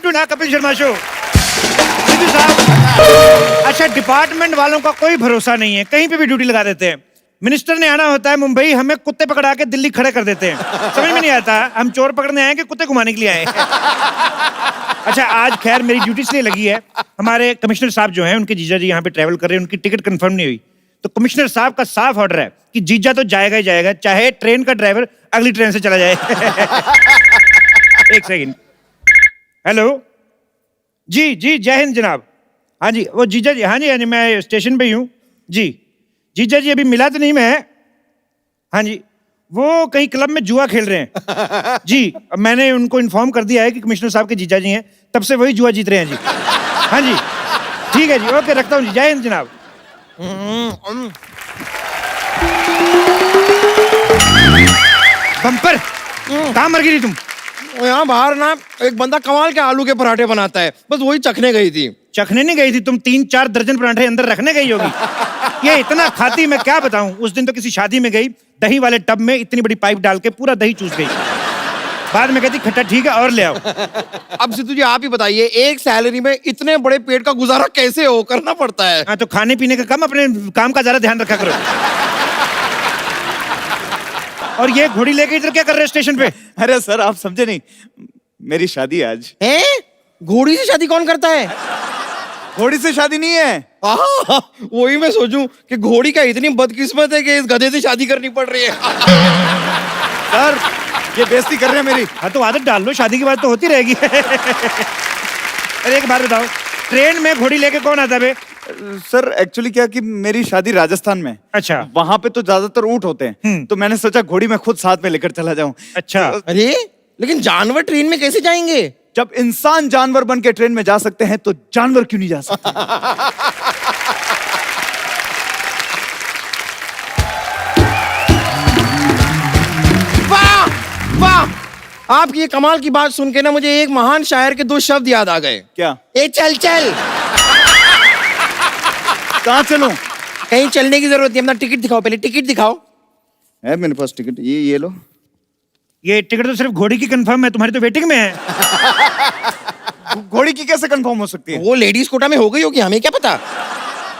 To ना Kapil Sharma show. Jitu साहब, अच्छा डिपार्टमेंट वालों का कोई भरोसा नहीं है, कहीं पे भी ड्यूटी लगा देते हैं। मिनिस्टर ने आना होता है मुंबई, हमें कुत्ते पकड़ा के दिल्ली खड़े कर देते हैं। समझ में नहीं आता हम चोर पकड़ने आए कि कुत्ते घुमाने के लिए आए। अच्छा आज खैर मेरी ड्यूटी इसलिए लगी है, हमारे कमिश्नर साहब जो हैं उनके जीजा जी यहाँ पे ट्रैवल कर रहे हैं, उनकी टिकट कंफर्म नहीं हुई, तो कमिश्नर साहब का साफ ऑर्डर है कि जीजा तो जाएगा ही जाएगा, चाहे ट्रेन का ड्राइवर अगली ट्रेन से चला जाए। एक सेकंड, हेलो जी जी, जय हिंद जनाब। हाँ जी वो जीजा जी, हाँ जी मैं स्टेशन पे ही हूँ जी। जीजा जी अभी मिला तो नहीं मैं, हाँ जी वो कहीं क्लब में जुआ खेल रहे हैं जी। मैंने उनको इन्फॉर्म कर दिया है कि कमिश्नर साहब के जीजा जी हैं, तब से वही जुआ जीत रहे हैं जी। हाँ जी ठीक है जी, ओके रखता हूँ जी, जय हिंद जनाब। बम्पर कहाँ मर गई थी तुम? यहाँ बाहर ना एक बंदा कमाल के आलू के पराठे बनाता है, बस वही चखने गई थी। चखने नहीं गई थी तुम, 3-4 दर्जन पराठे अंदर रखने गई होगी। ये इतना खाती मैं क्या बताऊं। उस दिन तो किसी शादी में गई, दही वाले टब में इतनी बड़ी पाइप डाल के पूरा दही चूस गई। बाद में कहती खट्टा ठीक है और ले आओ। अब सिद्धू जी आप ही बताइए, एक सैलरी में इतने बड़े पेट का गुजारा कैसे हो करना पड़ता है? हाँ तो खाने पीने का कम, अपने काम का ज्यादा ध्यान रखा करो। और ये घोड़ी लेके इधर क्या कर रहे हो स्टेशन पे? अरे सर आप समझे नहीं, मेरी शादी आज हैं? घोड़ी से शादी कौन करता है? घोड़ी से शादी नहीं है। वही मैं सोचूं कि घोड़ी का इतनी बदकिस्मत है कि इस गधे से शादी करनी पड़ रही है। सर ये बेइज्जती कर रहे हैं मेरी। हाँ तो आदत डाल लो, शादी की बात तो होती रहेगी। अरे एक बात बताओ, ट्रेन में घोड़ी लेके कौन आता है? सर एक्चुअली क्या कि मेरी शादी राजस्थान में। अच्छा। वहां पे तो ज्यादातर ऊंट होते हैं, तो मैंने सोचा घोड़ी मैं खुद साथ में लेकर चला जाऊं। अच्छा। अरे लेकिन जानवर ट्रेन में कैसे जाएंगे? जब इंसान जानवर बन के ट्रेन में जा सकते हैं तो जानवर क्यों नहीं जा सकते? वाह वाह, आपकी ये कमाल की बात सुन के ना मुझे एक महान शायर के 2 शब्द याद आ गए। क्या? ए चल चल। कहाँ चलूं? कहीं चलने की जरूरत नहीं, अपना टिकट दिखाओ, पहले टिकट दिखाओ। है मेरे पास टिकट, ये लो। ये टिकट तो सिर्फ घोड़ी की कंफर्म है, तुम्हारी तो वेटिंग में है। घोड़ी की कैसे कंफर्म हो सकती है? वो लेडीज कोटा में हो गई होगी, हमें क्या पता।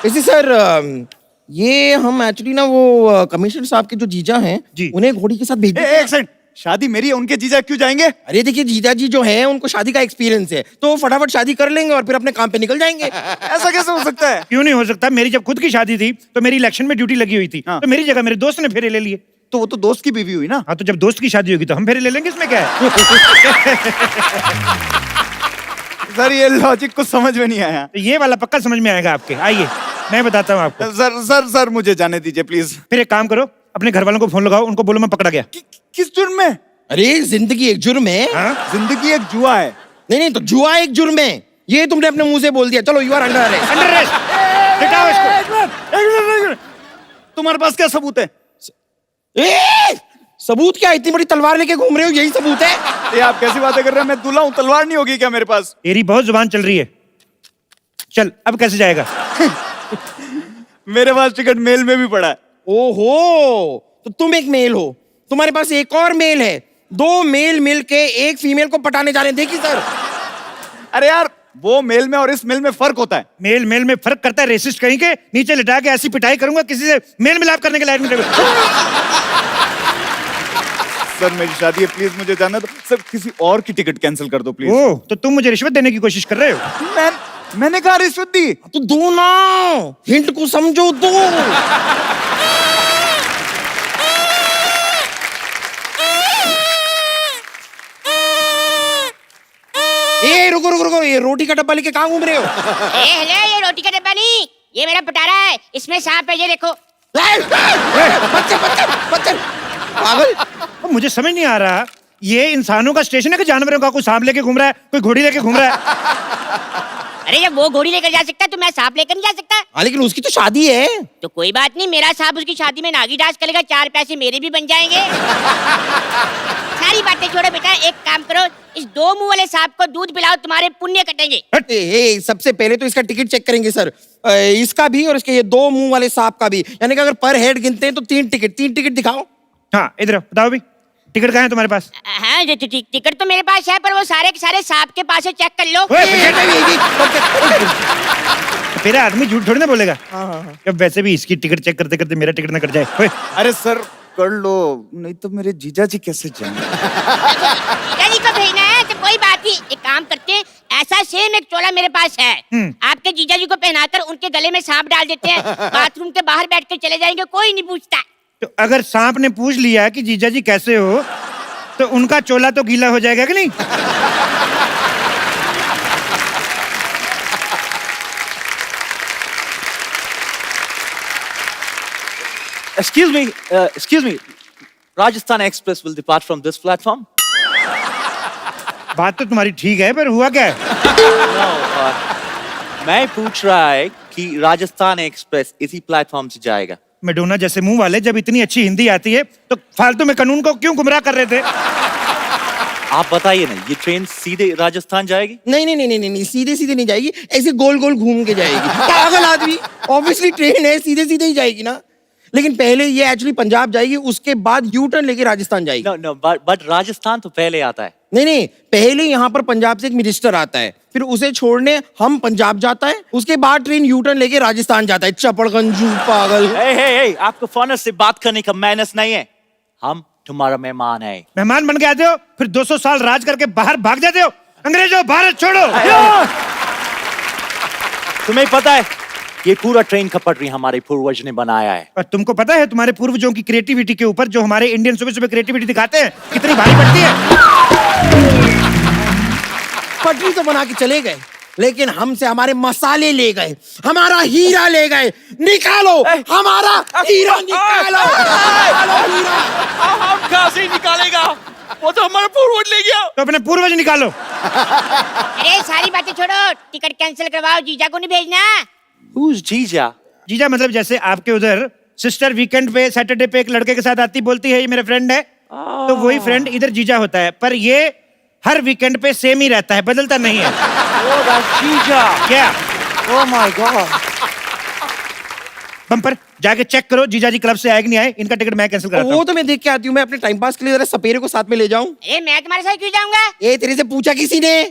वैसे सर ये हम एक्चुअली ना वो कमिश्नर साहब के जो जीजा हैं जी, उन्हें घोड़ी के साथ भेज एक सेकंड, शादी मेरी है, उनके जीजा क्यों जाएंगे? अरे देखिए जीजा जी जो हैं उनको शादी का एक्सपीरियंस है, तो फटाफट शादी कर लेंगे और फिर अपने काम पे निकल जाएंगे। ऐसा कैसे हो सकता है? क्यों नहीं हो सकता? मेरी जब खुद की शादी थी तो मेरी इलेक्शन में ड्यूटी लगी हुई थी, हाँ। तो मेरी जगह मेरे दोस्त ने फेरे ले लिए। तो वो तो दोस्त की बीवी हुई ना। हाँ तो जब दोस्त की शादी होगी तो हम फेरे ले लेंगे, इसमें क्या है? सर ये लॉजिक कुछ समझ में नहीं आया। तो ये वाला पक्का समझ में आएगा आपके, आइए मैं बताता हूँ आपको। सर सर सर मुझे जाने दीजिए प्लीज। फिर एक काम करो, अपने घर वालों को फोन लगाओ, उनको बोलो मैं पकड़ा गया। किस जुर्म में? अरे जिंदगी एक जुर्म है। हाँ? जिंदगी एक जुआ है। नहीं तो जुआ एक जुर्म है, ये तुमने अपने मुंह से बोल दिया। चलो you are under arrest. Under arrest. हटाओ इसको। तुम्हारे पास क्या सबूत है? सबूत क्या? इतनी बड़ी तलवार लेके घूम रहे हो, यही सबूत है? ये आप कैसी बातें कर रहे हैं? मैं दूल्हा हूँ, तलवार नहीं होगी क्या मेरे पास? तेरी बहुत जुबान चल रही है। चल अब कैसे जाएगा? मेरे पास टिकट मेल में भी पड़ा है। ओहो, तो तुम एक मेल हो, तुम्हारे पास एक और मेल है, 2 मेल मिल के एक फीमेल को पटाने जा रहे हैं। देखिए सर। अरे यार वो मेल में और इस मेल में फर्क होता है। मेल मेल में फर्क करता है? रेसिस्ट कहीं के, नीचे लिटा के ऐसी पिटाई करूंगा किसी से मेल मिलाप करने के लायक नहीं रहेगा। सर मेरी शादी है, प्लीज मुझे जाना दो। सर किसी और की टिकट कैंसिल कर दो प्लीज। ओह तो तुम मुझे रिश्वत देने की कोशिश कर रहे हो? मैंने कहा रिश्वत दी? तो दो ना, हिंट को समझो, दो। ए रुको रुको रुको, ये रोटी का डब्बा लेके कहाँ घूम रहे हो? हेलो, ये रोटी का डब्बा नहीं, ये मेरा पटारा है, इसमें सांप है, ये देखो। बच्चे बच्चे बच्चे पागल। अब मुझे समझ नहीं आ रहा, ये इंसानों का स्टेशन है कि जानवरों का? कोई सांप लेके घूम रहा है, कोई घोड़ी लेके घूम रहा है। अरे जब वो घोड़ी लेकर जा सकता है तो मैं सांप लेकर नहीं जा सकता? हाँ लेकिन उसकी तो शादी है। तो कोई बात नहीं, मेरा सांप उसकी शादी में नागी डांस करेगा, 4 पैसे मेरे भी बन जाएंगे। सारी बातें छोड़ो बेटा, एक काम करो, इस 2 मुंह वाले सांप को दूध पिलाओ, तुम्हारे पुण्य कटेंगे। सबसे पहले तो इसका टिकट चेक करेंगे सर, इसका भी और इसके ये 2 मुंह वाले सांप का भी। यानी कि अगर पर हेड गिनते हैं तो 3 टिकट दिखाओ। हाँ इधर बताओ भी। टिकट कहाँ है तुम्हारे पास? हाँ टिकट तो मेरे पास है, पर वो सारे के सारे सांप के पास है, चेक कर लो। तेरा आदमी झूठ थोड़ी ना बोलेगा। अब वैसे भी इसकी टिकट चेक करते करते मेरा टिकट ना कट जाए। ओए, अरे सर कर लो, नहीं तो मेरे जीजा जी कैसे जाएंगे? जीजा जी को भेजना है तो कोई बात नहीं, एक काम करते हैं, ऐसा सेम एक चोला मेरे पास है, आपके जीजा जी को पहनाकर उनके गले में सांप डाल देते हैं, बाथरूम के बाहर बैठ कर चले जाएंगे, कोई नहीं पूछता। तो अगर सांप ने पूछ लिया कि जीजा जी कैसे हो, तो उनका चोला तो गीला हो जाएगा कि नहीं? Excuse me. Rajasthan Express will depart from this platform. बात तो तुम्हारी ठीक है, पर हुआ क्या है? No, मैं पूछ रहा है कि राजस्थान एक्सप्रेस इसी प्लेटफॉर्म से जाएगा। मेडोना जैसे मुंह वाले, जब इतनी अच्छी हिंदी आती है तो फालतू में कानून को क्यों गुमराह कर रहे थे? आप बताइए ना, ये ट्रेन सीधे राजस्थान जाएगी? नहीं, सीधे सीधे नहीं जाएगी, ऐसे गोल गोल घूम के जाएगी। पागल आदमी, ऑब्वियसली ट्रेन है, सीधे सीधे ही जाएगी ना। लेकिन पहले ये एक्चुअली पंजाब जाएगी, उसके बाद यू टर्न लेके राजस्थान जाएगी। No, but राजस्थान तो पहले आता है। नहीं, पहले यहाँ पर पंजाब से एक मिनिस्टर आता है, फिर उसे छोड़ने हम पंजाब जाता है, उसके बाद ट्रेन यू टर्न लेके राजस्थान जाता है। चपड़गंजू पागल। Hey, आपको फॉरनर से बात करने का मैनर्स नहीं है। हम तुम्हारा मेहमान है। मेहमान बन के आते हो, फिर 200 साल राज करके बाहर भाग जाते हो। अंग्रेजों, भारत छोड़ो। तुम्हें पता है, ये पूरा ट्रेन का पटरी हमारे पूर्वज ने बनाया है। और तुमको पता है तुम्हारे पूर्वजों की क्रिएटिविटी के ऊपर जो हमारे इंडियन सुबह सुबह क्रिएटिविटी दिखाते हैं, कितनी भारी पड़ती है? पटरी तो बना के चले गए, लेकिन हमसे हमारे मसाले ले गए, हमारा हीरा ले गए। निकालो हमारा हीरा, निकालो हीरा। हम कहाँ से निकालेगा? वो तो हमारा पूर्वज ले गया। तो अपने पूर्वज निकालो। अरे सारी बातें छोड़ो, टिकट कैंसिल करवाओ, जीजा को नहीं भेजना। Who's जीजा? जीजा मतलब जैसे आपके उधर सिस्टर वीकेंड पे, सैटरडे पे एक लड़के के साथ आती, बोलती है ये मेरा फ्रेंड है, तो वही फ्रेंड इधर जीजा होता है। पर ये हर वीकेंड पे सेम ही रहता है, बदलता नहीं है। Oh, that's जीजा। क्या? Oh my God। बम्पर जाके चेक करो जीजा जी क्लब से आए कि नहीं आए, इनका टिकट मैं कैंसिल कराता वो हूँ। तो मैं देख के आती हूँ, मैं अपने टाइम पास के लिए जरा सपेरे को साथ में ले जाऊं। अरे मैं तुम्हारे साथ क्यों जाऊंगा? ए तेरे से पूछा किसी ने?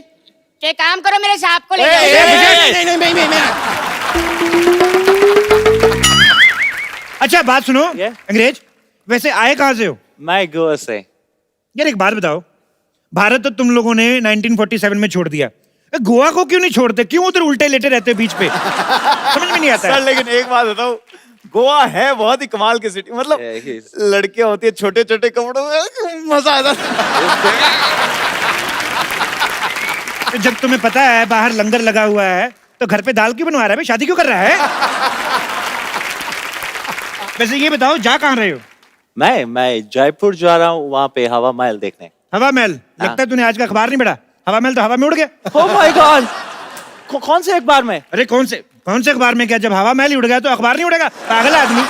तो एक काम करो, मेरे सांप को ले ए, जाओ। नहीं। अच्छा बात सुनो Yeah? अंग्रेज, वैसे आए कहाँ से हो? मैं गोवा से। यार एक बात बताओ, भारत तो तुम लोगों ने 1947 में छोड़ दिया, गोवा को क्यों नहीं छोड़ते? क्यों उधर उल्टे लेटे रहते हो बीच पे? समझ में नहीं आता सर है। लेकिन एक बात बताओ, गोवा है बहुत ही कमाल की सिटी, मतलब लड़कियां होती है छोटे छोटे कपड़ों में, मजा आता है। जब तुम्हें पता है बाहर लंगर लगा हुआ है, तो घर पे दाल क्यों बनवा रहा है? शादी क्यों कर रहा है? वैसे ये बताओ, जा कहाँ रहे हो? मैं जयपुर जा रहा हूँ, वहाँ पे हवा महल देखने। हवा महल? लगता है तूने आज का अखबार नहीं पढ़ा। हवा महल तो हवा में उड़ गया। Oh my God। कौन से अखबार में? अरे कौन से अखबार में? क्या जब हवा महल ही उड़ गया तो अखबार नहीं उड़ेगा? पागल आदमी।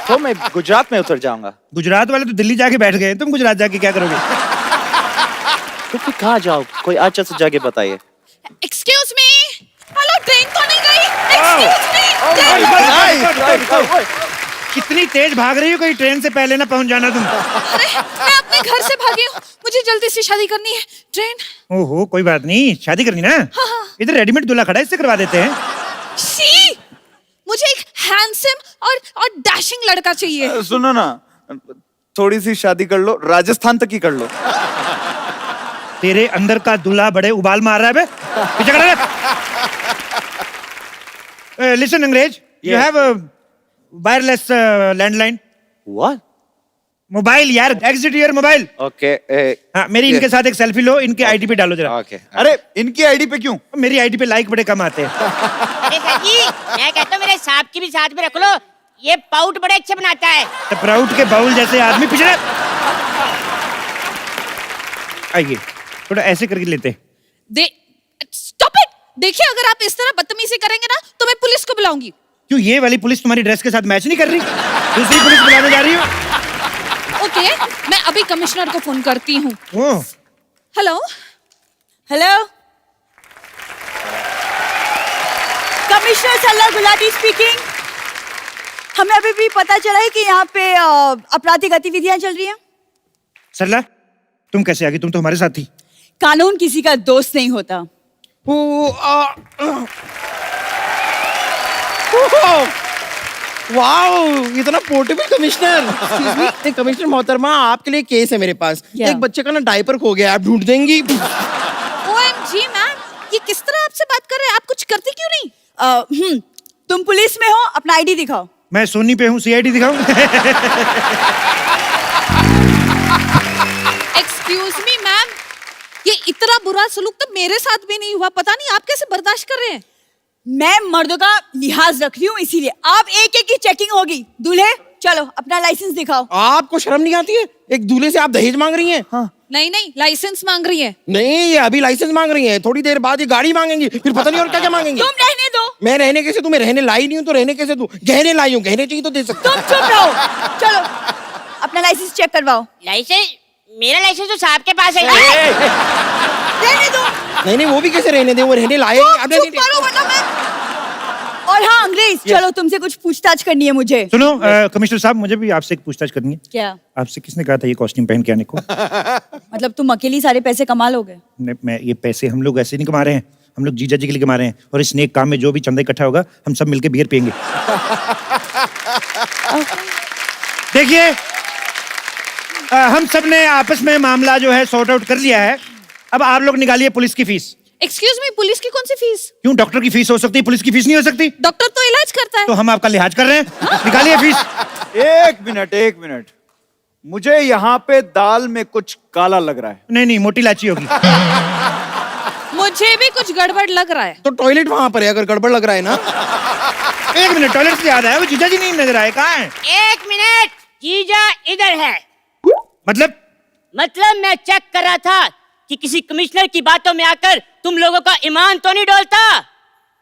तो मैं गुजरात में उतर जाऊंगा। गुजरात वाले तो दिल्ली जाके बैठ गए, तुम गुजरात जाके क्या करोगे? तो फिर कहाँ जाओ? कोई अच्छा सा जगह बताइए। एक्सक्यूज मी, हेलो, ट्रेन तो नहीं गई? एक्सक्यूज मी, कितनी तेज भाग रही हो, कहीं ट्रेन से पहले ना पहुंच जाना तुम। अरे मैं अपने घर से भागी हूँ, मुझे जल्दी से शादी करनी है। ट्रेन। ओहो कोई बात नहीं, शादी करनी ना? हाँ। इधर रेडीमेड दूल्हा खड़ा है, इससे करवा देते हैं। सी, मुझे एक हैंडसम और डैशिंग लड़का चाहिए। सुनो ना, थोड़ी सी शादी कर लो, राजस्थान तक ही कर लो। तेरे अंदर का दूल्हा बड़े उबाल मार रहा है बे। पीछे खड़ा रह। लिसन अंग्रेज, you have wireless landline. What? Mobile यार, एग्जिट योर मोबाइल। Okay। हाँ, मेरी इनके साथ एक सेल्फी लो, इनके आईडी पे डालो जरा। Okay। अरे इनकी आईडी पे क्यों? मेरी आईडी पे लाइक बड़े कम आते हैं। अरे सर जी, मैं कहता हूँ मेरे सांप की भी साथ में रख लो, ये पाउट बड़े अच्छे बनाता है। तो प्राउड के बाउल जैसे आदमी पिछड़े। आइए थोड़ा ऐसे करके लेते। Stop it. देखिए, अगर आप इस तरह बदतमीजी करेंगे ना तो मैं पुलिस को बुलाऊंगी। क्यों, ये वाली पुलिस तुम्हारी ड्रेस के साथ मैच नहीं कर रही? दूसरी पुलिस बुलाने जा रही हो? ओके, मैं अभी कमिश्नर को फोन करती हूँ। ओह, हेलो हेलो, कमिश्नर सल्ला गुलाटी स्पीकिंग। हमें अभी भी पता चला है कि यहाँ पे आपराधिक गतिविधियां चल रही हैं। सरला, तुम कैसे आ गई? तुम तो हमारे साथ थी। कानून किसी का दोस्त नहीं होता। वाओ, इतना पोर्टेबल कमिश्नर। कमिश्नर मोहतरमा, आपके लिए केस है मेरे पास। क्या? एक बच्चे का ना डायपर खो गया, आप ढूंढ देंगी? OMG मैम, ये किस तरह आपसे बात कर रहे हैं? आप कुछ करते क्यों नहीं? तुम पुलिस में हो, अपना आईडी दिखाओ। मैं सोनी पे हूँ, CID दिखाऊं? एक्सक्यूज मी मैम, ये इतना बुरा सलूक तो मेरे साथ भी नहीं हुआ। पता नहीं आप कैसे बर्दाश्त कर रहे हैं। मैं मर्दों का लिहाज रख रही हूँ, इसीलिए आप एक एक की चेकिंग होगी। दूल्हे चलो अपना लाइसेंस दिखाओ। आपको शर्म नहीं आती है? एक दूल्हे से आप दहेज मांग रही हैं? हाँ। नहीं नहीं, लाइसेंस मांग रही है। नहीं, ये अभी लाइसेंस मांग रही हैं, थोड़ी देर बाद ये गाड़ी मांगेंगी, फिर पता नहीं और क्या क्या मांगेंगी। तुम रहने दो। मैं रहने कैसे दूं? मैं रहने लाई नहीं हूँ तो रहने कैसे दूं? गहने लाई हूँ, गहने चाहिए तो दे सकता तुम चुप रहो। चलो अपना लाइसेंस चेक करवाओ। लाइसेंस? मेरा लाइसेंस तो साहब के पास है। रहने दो। नहीं नहीं, वो भी कैसे रहने दे? वो रहने लाए ही आपने चुप करो वरना मैं। और हाँ अंग्रेज, चलो तुमसे कुछ पूछताछ करनी है मुझे। सुनो कमिश्नर साहब, मुझे भी आपसे एक पूछताछ करनी है। क्या? आपसे किसने कहा था ये कॉस्ट्यूम पहन के आने को? मतलब तुम अकेली सारे पैसे कमा लोगे? मैं ये पैसे हम लोग ऐसे नहीं कमा रहे हैं, हम लोग जीजा जी के लिए कमा रहे हैं। और इस नेक काम में जो भी चंदा इकट्ठा होगा, हम सब मिलके बियर पियेंगे। देखिए, हम सब ने आपस में मामला जो है सॉर्ट आउट कर लिया है। अब आप लोग निकालिए पुलिस की फीस। एक्सक्यूज मी, पुलिस की कौन सी फीस? क्यों, डॉक्टर की फीस हो सकती है, पुलिस की फीस नहीं हो सकती? डॉक्टर तो इलाज करता है। तो हम आपका लिहाज कर रहे हैं। निकालिए फीस। एक मिनट, मुझे यहाँ पे दाल में कुछ काला लग रहा है। नहीं नहीं, मोटी इलायची होगी। मुझे भी कुछ गड़बड़ लग रहा है। तो टॉयलेट वहां पर है, अगर गड़बड़ लग रहा है ना। एक मिनट, टॉयलेट से याद आया, वो जीजा जी नहीं नजर आए, कहाँ हैं? 1 मिनट, जीजा इधर है। मतलब मैं चेक कर रहा था कि किसी कमिश्नर की बातों में आकर तुम लोगों का ईमान तो नहीं डोलता।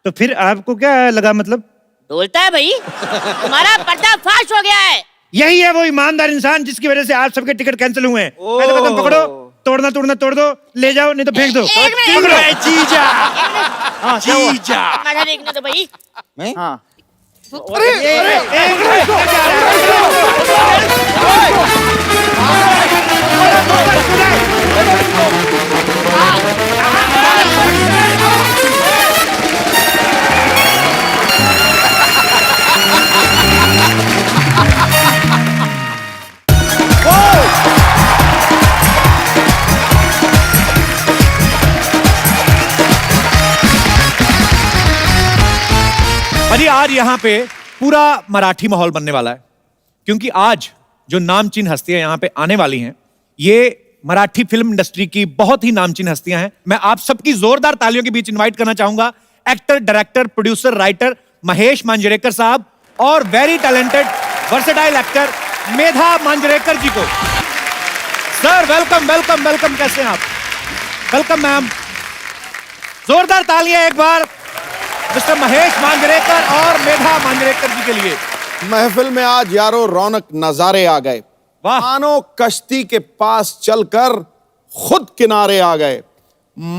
तो फिर आपको क्या लगा? मतलब डोलता है भाई, तुम्हारा पर्दाफाश हो गया है। यही है वो ईमानदार इंसान जिसकी वजह से आज सबके टिकट कैंसिल हुए हैं। पहले कदम पकड़ो, तोड़ना तोड़ दो, ले जाओ, नहीं तो फेंक दो। एक मिनट। पकड़ो। जीजा। हाँ, जीजा। माथा देखने दो भाई। हाँ। भाई आज यहाँ पे पूरा मराठी माहौल बनने वाला है, क्योंकि आज जो नामचीन हस्तियां यहाँ पे आने वाली हैं, ये मराठी फिल्म इंडस्ट्री की बहुत ही नामचीन हस्तियां हैं। मैं आप सबकी जोरदार तालियों के बीच इनवाइट करना चाहूंगा actor, director, producer, writer Mahesh Manjrekar साहब और वेरी टैलेंटेड वर्सेटाइल एक्टर मेधा मांजरेकर जी को। सर वेलकम वेलकम वेलकम, कैसे हैं आप? Welcome ma'am. जोरदार तालियां एक बार मिस्टर महेश मांजरेकर और मेधा मांजरेकर जी के लिए। महफिल में आज यारो रौनक नजारे आ गए। वाह। मानो कश्ती के पास चलकर खुद किनारे आ गए।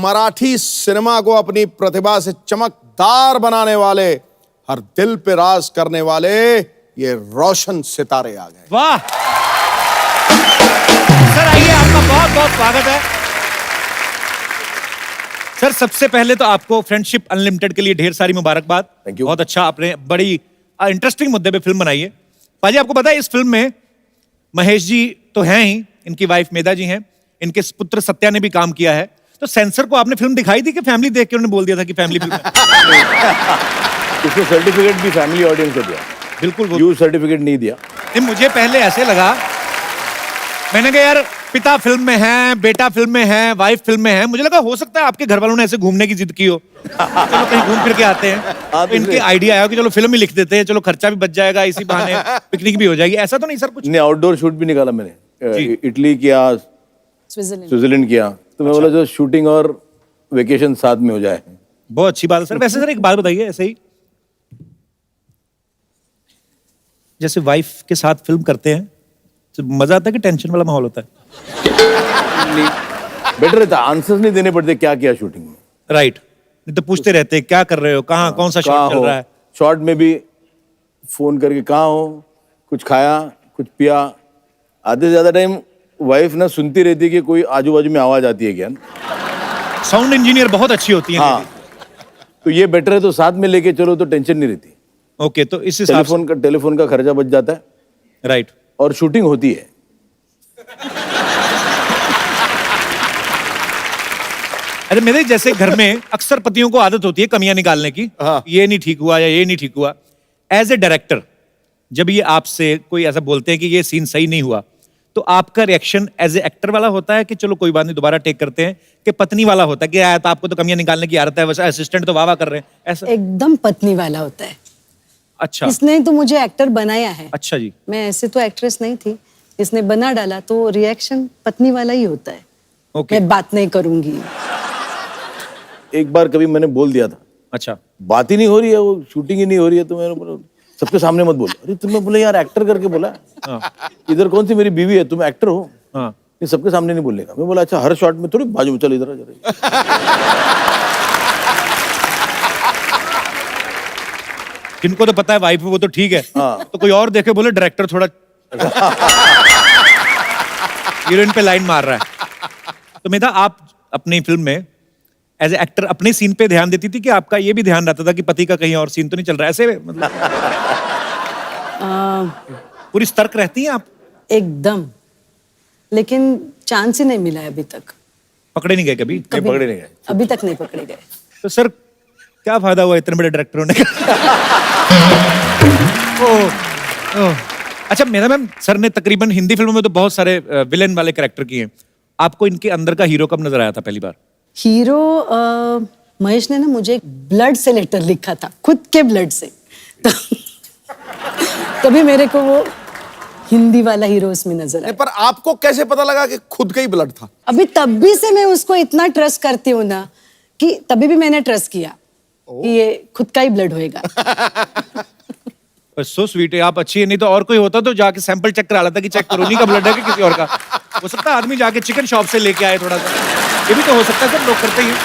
मराठी सिनेमा को अपनी प्रतिभा से चमकदार बनाने वाले, हर दिल पे राज करने वाले ये रोशन सितारे आ गए। वाह सर, आइए, आपका बहुत बहुत स्वागत है। सर सबसे पहले तो आपको फ्रेंडशिप अनलिमिटेड के लिए ढेर सारी मुबारकबाद। Thank you. बहुत अच्छा, आपने बड़ी इंटरेस्टिंग मुद्दे पे फिल्म बनाई है। पाजी आपको पता है इस फिल्म में महेश जी तो हैं ही, इनकी वाइफ मेधा जी हैं, इनके पुत्र सत्या ने भी काम किया है। तो सेंसर को आपने फिल्म दिखाई थी कि फैमिली देख के उन्होंने बोल दिया था कि फैमिली फिल्म है? इसको सर्टिफिकेट भी फैमिली ऑडियंस को दिया, बिल्कुल वो यूज सर्टिफिकेट नहीं दिया। नहीं, मुझे पहले ऐसे लगा, मैंने कहा यार पिता फिल्म में है, बेटा फिल्म में है, वाइफ फिल्म में है, मुझे लगा हो सकता है आपके घर वालों ने ऐसे घूमने की जिद की हो, चलो कहीं घूम फिर के आते हैं। तो इनके आइडिया आया कि चलो फिल्म ही लिख देते हैं, चलो खर्चा भी बच जाएगा, इसी बहाने पिकनिक भी हो जाएगी। ऐसा तो नहीं सर कुछ? नहीं, आउटडोर शूट भी निकाला मैंने, इटली किया, स्विट्जरलैंड किया। तो मैं बोला जो शूटिंग और वेकेशन साथ में हो जाए। बहुत अच्छी बात है सर। वैसे सर एक बात बताइए, ऐसे ही जैसे वाइफ के साथ फिल्म करते हैं तो मजा आता है कि टेंशन वाला माहौल होता है? बेटर रहता, आंसर्स नहीं देने पड़ते क्या किया शूटिंग में। राइट, नहीं तो पूछते रहते क्या कर रहे हो, कहाँ, कौन सा शॉट चल रहा है। शॉट में भी फोन करके कहाँ हो, कुछ खाया, कुछ पिया। आधे से ज्यादा टाइम वाइफ ना सुनती रहती है कि कोई आजू बाजू में आवाज आती है क्या। साउंड इंजीनियर बहुत अच्छी होती है। हाँ, तो ये बेटर है, तो साथ में लेके चलो तो टेंशन नहीं रहती। ओके, तो इस हिसाब से टेलीफोन का खर्चा बच जाता है, राइट, और शूटिंग होती है। अरे मेरे जैसे घर में अक्सर पतियों को आदत होती है कमियां निकालने की। हाँ। ये नहीं ठीक हुआ या ये नहीं ठीक हुआ। एज ए डायरेक्टर जब ये आपसे कोई ऐसा बोलते हैं कि ये सीन सही नहीं हुआ, तो आपका रिएक्शन एज ए एक्टर वाला होता है कि चलो कोई बात नहीं दोबारा टेक करते हैं, कि पत्नी वाला होता है कि आया तो आपको तो कमियां निकालने की आदत है, वैसे असिस्टेंट तो वाह वाह कर रहे हैं, ऐसा? एकदम पत्नी वाला होता है। अच्छा इसने तो मुझे एक्टर बनाया है। अच्छा जी। मैं ऐसे तो एक्ट्रेस नहीं थी, इसने बना डाला, तो रिएक्शन पत्नी वाला ही होता है। ओके। मैं बात नहीं करूंगी। एक बार कभी मैंने बोल दिया था, अच्छा, बात ही नहीं हो रही है, वो शूटिंग ही नहीं हो रही है, तो मैंने बोला सबके सामने मत बोल। अरे तुमने बोला यार एक्टर करके बोला, इधर कौन सी मेरी बीवी है, तुम एक्टर हो, हाँ, ये सबके सामने नहीं बोलने का। मैं बोला अच्छा हर शॉट में थोड़ी बाजू में, चलो इधर आ जरा। जिनको तो पता है वाइफ है वो तो ठीक है, हाँ। तो कोई और देखे बोले डायरेक्टर थोड़ा हीरोइन पे लाइन मार रहा है। तो मेधा, आप अपनी फिल्म में एज ए एक्टर अपने सीन पे ध्यान देती थी कि आपका ये भी ध्यान रहता था कि पति का कहीं और सीन तो नहीं चल रहा है, ऐसे मतलब पूरी सतर्क रहती हैं आप? एकदम, लेकिन चांस ही नहीं मिला है अभी तक। पकड़े नहीं गए कभी? नहीं पकड़े नहीं गए। अभी तक नहीं पकड़े गए। तो सर क्या फायदा हुआ इतने बड़े डायरेक्टर होने का? अच्छा मेरा मैम, सर ने तकरीबन हिंदी फिल्मों में तो बहुत सारे विलेन वाले कैरेक्टर किए हैं, आपको इनके अंदर का हीरो कब नजर आया था पहली बार? हीरो महेश ने ना मुझे एक ब्लड से लेटर लिखा था, खुद के ब्लड से। तभी मेरे को वो हिंदी वाला हीरो उसमें नजर आया। पर आपको कैसे पता लगा कि खुद का ही ब्लड था? अभी तब भी से मैं उसको इतना ट्रस्ट करती हूँ ना, कि तभी भी मैंने ट्रस्ट किया कि ये खुद का ही ब्लड होएगा। सो स्वीट है, आप अच्छी है, नहीं तो और कोई होता तो जाके सैंपल चेक करा लेता कि चेक करो नहीं का ब्लड है कि किसी और का। हो सकता है आदमी जाके चिकन शॉप से लेके आए थोड़ा सा, ये भी तो हो सकता है सर, लोग करते ही हैं।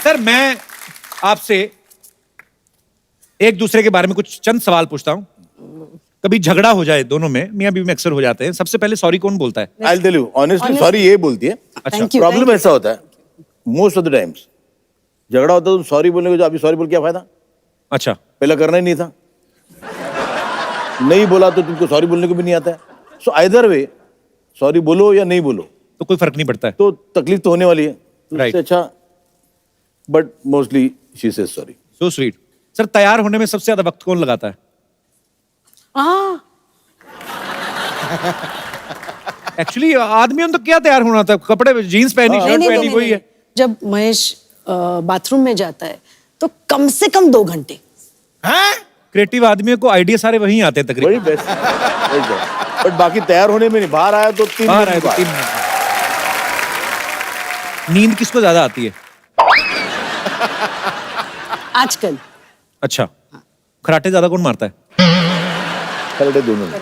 सर मैं आपसे एक दूसरे के बारे में कुछ चंद सवाल पूछता हूँ। कभी झगड़ा हो जाए दोनों में, मियां बीवी में अक्सर हो जाते हैं, सबसे पहले सॉरी कौन बोलता है? I'll tell you, honestly, sorry ये बोलती है। Thank you, problem thank you. ऐसा होता है मोस्ट ऑफ द टाइम्स, झगड़ा होता है तो सॉरी बोलने को, जो अभी सॉरी बोल क्या फायदा, अच्छा, पहले करना ही नहीं था, नहीं बोला तो तुमको सॉरी बोलने को भी नहीं आता है। सो आइदर वे सॉरी बोलो या नहीं बोलो तो कोई फर्क नहीं पड़ता है। तो तकलीफ तो होने वाली है, तो Right. इससे अच्छा, but mostly she says sorry. So sweet. Sir तैयार होने में सबसे ज्यादा वक्त कौन लगाता है? एक्चुअली आदमियों ने तो क्या तैयार होना था, कपड़े जीन्स पहनी, शर्ट पहनी, वही है। जब महेश बाथरूम में जाता है तो कम से कम 2 घंटे। क्रिएटिव आदमियों को आइडिया सारे वहीं आते हैं वही तकरीबन। बेस्ट, बट बाकी तैयार होने में नहीं, बाहर आया तो 3 बाहर आए तो 3 मिनट। नींद किसको ज्यादा आती है आजकल अच्छा, खराटे ज्यादा कौन मारता है? खराटे दोनों में।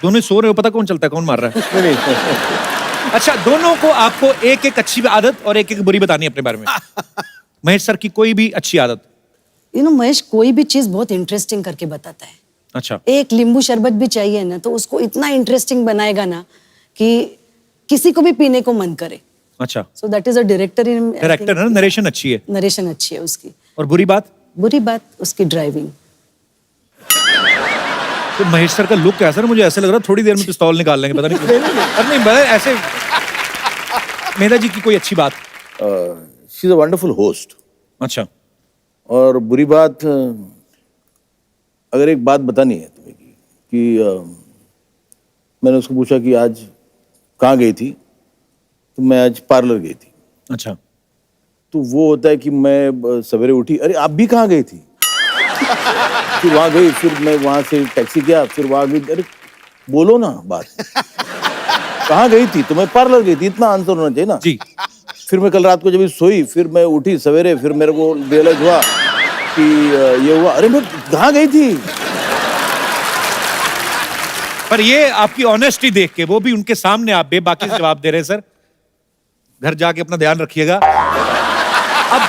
दोनों ही सो रहे हो, पता कौन चलता है कौन मार रहा है? नहीं अच्छा, दोनों को आपको एक एक अच्छी आदत और एक एक बुरी बतानी है अपने बारे में। महेश सर की कोई भी अच्छी आदत? महेश कोई भी चीज बहुत इंटरेस्टिंग करके बताता है। अच्छा, एक नींबू शरबत भी चाहिए ना, तो उसको इतना इंटरेस्टिंग बनाएगा ना कि किसी को भी पीने को मन करे। अच्छा, so that is a director in director है ना, नरेशन अच्छी है। नरेशन अच्छी है उसकी। और बुरी बात? बुरी बात उसकी ड्राइविंग। तो महेश सर का लुक कैसा है, मुझे ऐसा लग रहा है थोड़ी देर में पिस्तौल निकाल लेंगे, पता नहीं क्यों। अरे नहीं बस ऐसे। मेधा जी की कोई अच्छी बात? She is a wonderful host. अच्छा, और बुरी बात, अगर एक बात बतानी है तुम्हें कि मैंने उसको पूछा कि आज कहाँ गई थी, तो मैं आज पार्लर गई थी। अच्छा, तो वो होता है कि मैं सवेरे उठी, अरे आप भी कहाँ गई थी, फिर वहाँ गई, फिर मैं वहाँ से टैक्सी किया, फिर वहाँ गई, अरे बोलो ना बात, कहाँ गई थी? तो मैं पार्लर गई थी, इतना आंसर होना चाहिए ना जी। फिर मैं कल रात को जब सोई, फिर मैं उठी सवेरे, फिर मेरे को रियलाइज हुआ कि ये हुआ, अरे मैं कहाँ गई थी। पर ये आपकी ऑनेस्टी देख के, वो भी उनके सामने आप बेबाकी से जवाब दे रहे हैं। सर घर जाके अपना ध्यान रखिएगा। अब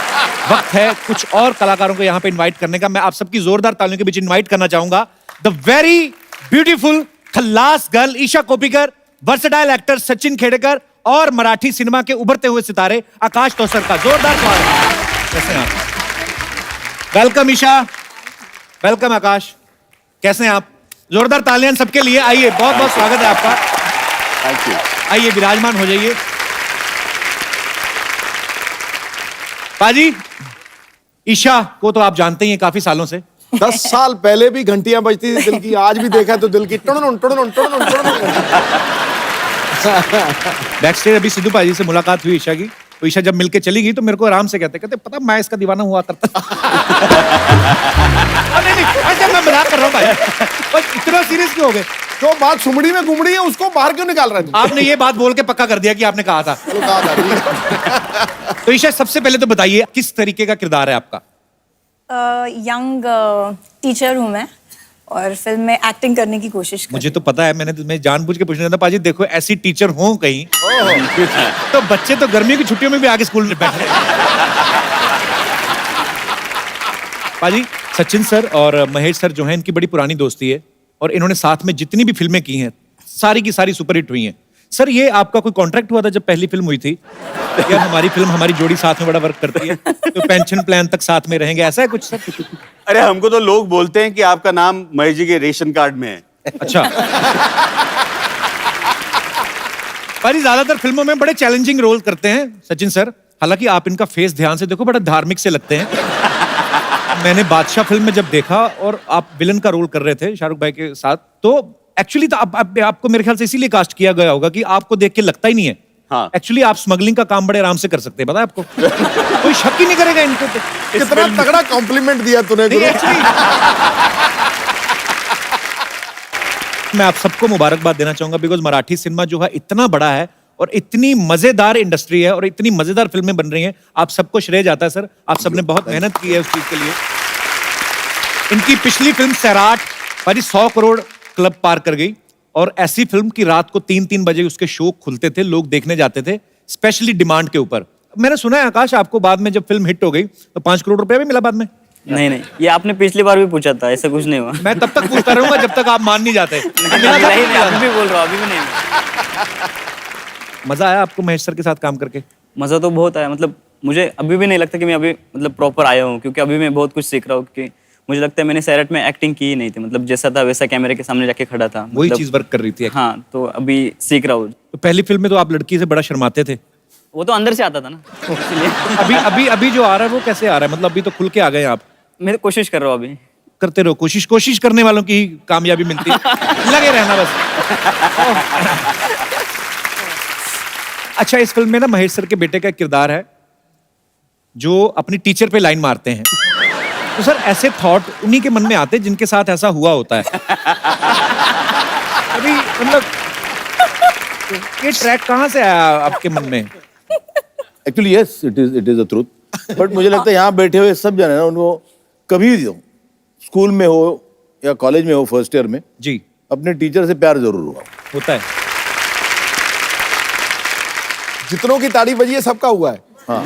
वक्त है कुछ और कलाकारों को यहाँ पे इनवाइट करने का। मैं आप सबकी जोरदार तालियों के बीच इनवाइट करना चाहूंगा the very beautiful Khallas girl Isha Koppikar versatile actor Sachin Khedekar और मराठी सिनेमा के उभरते हुए सितारे आकाश तोसर का जोरदार स्वागत। कैसे हैं आप? वेलकम ईशा, वेलकम आकाश, कैसे हैं आप? जोरदार तालियां सबके लिए। आइए, बहुत बहुत स्वागत है आपका। Thank you. आइए विराजमान हो जाइए। पाजी, ईशा को तो आप जानते ही हैं काफी सालों से। 10 साल पहले भी घंटियां बजती थी दिल की, आज भी देखा तो दिल की टुन टुन टुन बैक स्टेज अभी सिद्धू पाजी से मुलाकात हुई ईशा की, तो ईशा जब मिलके चली गई तो मेरे को आराम से कहते पता मैं इसका दीवाना हुआ करता। नहीं, ऐसे मैं मजाक कर रहा हूँ भाई, बस इतना सीरियस क्यों हो गए? जो बात सुमड़ी में गुमड़ी है उसको बाहर क्यों निकाल रहे थे? आपने ये बात बोल के पक्का कर दिया कि आपने कहा था। चलो कहा था। तो ईशा, सबसे पहले तो बताइए किस तरीके का किरदार है आपका? यंग टीचर हूँ मैं और फिल्म में एक्टिंग करने की कोशिश कर मुझे तो पता है, मैं जानबूझ के पूछने था पाजी, देखो ऐसी टीचर हो कहीं तो बच्चे तो गर्मियों की छुट्टियों में भी आके स्कूल में बैठे। पाजी, सचिन सर और महेश सर जो हैं, इनकी बड़ी पुरानी दोस्ती है और इन्होंने साथ में जितनी भी फिल्में की हैं सारी की सारी सुपरहिट हुई हैं। सर, ये आपका कोई कॉन्ट्रैक्ट हुआ था जब पहली फिल्म हुई थी? यार हमारी फिल्म, हमारी जोड़ी साथ में बड़ा वर्क करती है तो पेंशन प्लान तक साथ में रहेंगे, ऐसा है कुछ सर? अरे हमको तो लोग बोलते हैं कि आपका नाम महेश जी के रेशन कार्ड में है। अच्छा। पाजी, ज्यादातर फिल्मों में बड़े चैलेंजिंग रोल करते हैं सचिन सर, हालांकि आप इनका फेस ध्यान से देखो, बड़ा धार्मिक से लगते हैं। मैंने बादशाह फिल्म में जब देखा और आप विलन का रोल कर रहे थे शाहरुख भाई के साथ, तो एक्चुअली तो आपको मेरे ख्याल से इसीलिए कास्ट किया गया होगा कि आपको देख के लगता ही नहीं है। हाँ। एक्चुअली आप स्मगलिंग का काम बड़े आराम से कर सकते हैं, पता है आपको? कोई शक ही नहीं करेगा इनको। कितना तगड़ा कॉम्प्लीमेंट दिया तूने गुरु। मैं आप सबको मुबारकबाद देना चाहूंगा बिकॉज मराठी सिनेमा जो है इतना बड़ा है और इतनी मजेदार इंडस्ट्री है और इतनी मजेदार फिल्में बन रही हैं, आप सबको श्रेय जाता है सर। आप सबने बहुत मेहनत की है उस चीज के लिए। इनकी पिछली फिल्म सैराट पाजी 100 करोड़ क्लब पार कर गई और ऐसी फिल्म की रात को 3-3 बजे उसके शो खुलते थे, लोग देखने जाते थे, स्पेशली डिमांड के ऊपर। मैंने सुना है आकाश, आपको बाद में जब फिल्म हिट हो गई तो 5 करोड़ रुपया भी मिला बाद में? नहीं, ये आपने पिछली बार भी पूछा था, ऐसा कुछ नहीं हुआ। मैं तब तक पूछता रहूंगा जब तक आप मान नहीं जाते। अभी भी बोल रहा हूँ, अभी भी नहीं। मजा आया आपको महेश सर के साथ काम करके? मजा तो बहुत आया, मतलब मुझे अभी भी नहीं लगता कि मैं अभी मतलब प्रॉपर आया हूँ, क्योंकि अभी मैं बहुत कुछ सीख रहा हूँ। क्योंकि मुझे लगता है मैंने सैराट में एक्टिंग की ही नहीं थी, मतलब जैसा था वैसा कैमरे के सामने जाके खड़ा था, वही मतलब, चीज वर्क कर रही थी। हाँ, तो अभी सीख रहा हूँ। तो पहली फिल्म में तो आप लड़की से बड़ा शर्माते थे। वो तो अंदर से आता था ना, इसलिए। अभी जो आ रहा है वो कैसे आ रहा है? मतलब अभी तो खुल के आ गए आप। मैं कोशिश कर रहा हूँ अभी। करते रहो कोशिश करने वालों की ही कामयाबी मिलती है। लगे रहना बस। अच्छा, इस फिल्म में ना महेश सर के बेटे का एक किरदार है जो अपनी टीचर पे लाइन मारते हैं। तो सर, ऐसे थॉट उन्हीं के मन में आते हैं जिनके साथ ऐसा हुआ होता है। अभी मतलब ये ट्रैक कहाँ से आया आपके मन में? Actually yes, it is a truth. But मुझे लगता है यहाँ बैठे हुए सब जने ना, उनको कभी भी हो, स्कूल में हो या कॉलेज में हो, फर्स्ट ईयर में जी, अपने टीचर से प्यार जरूर हुआ होता है। जितनों की ताड़ी बजी है सबका हुआ है। हाँ।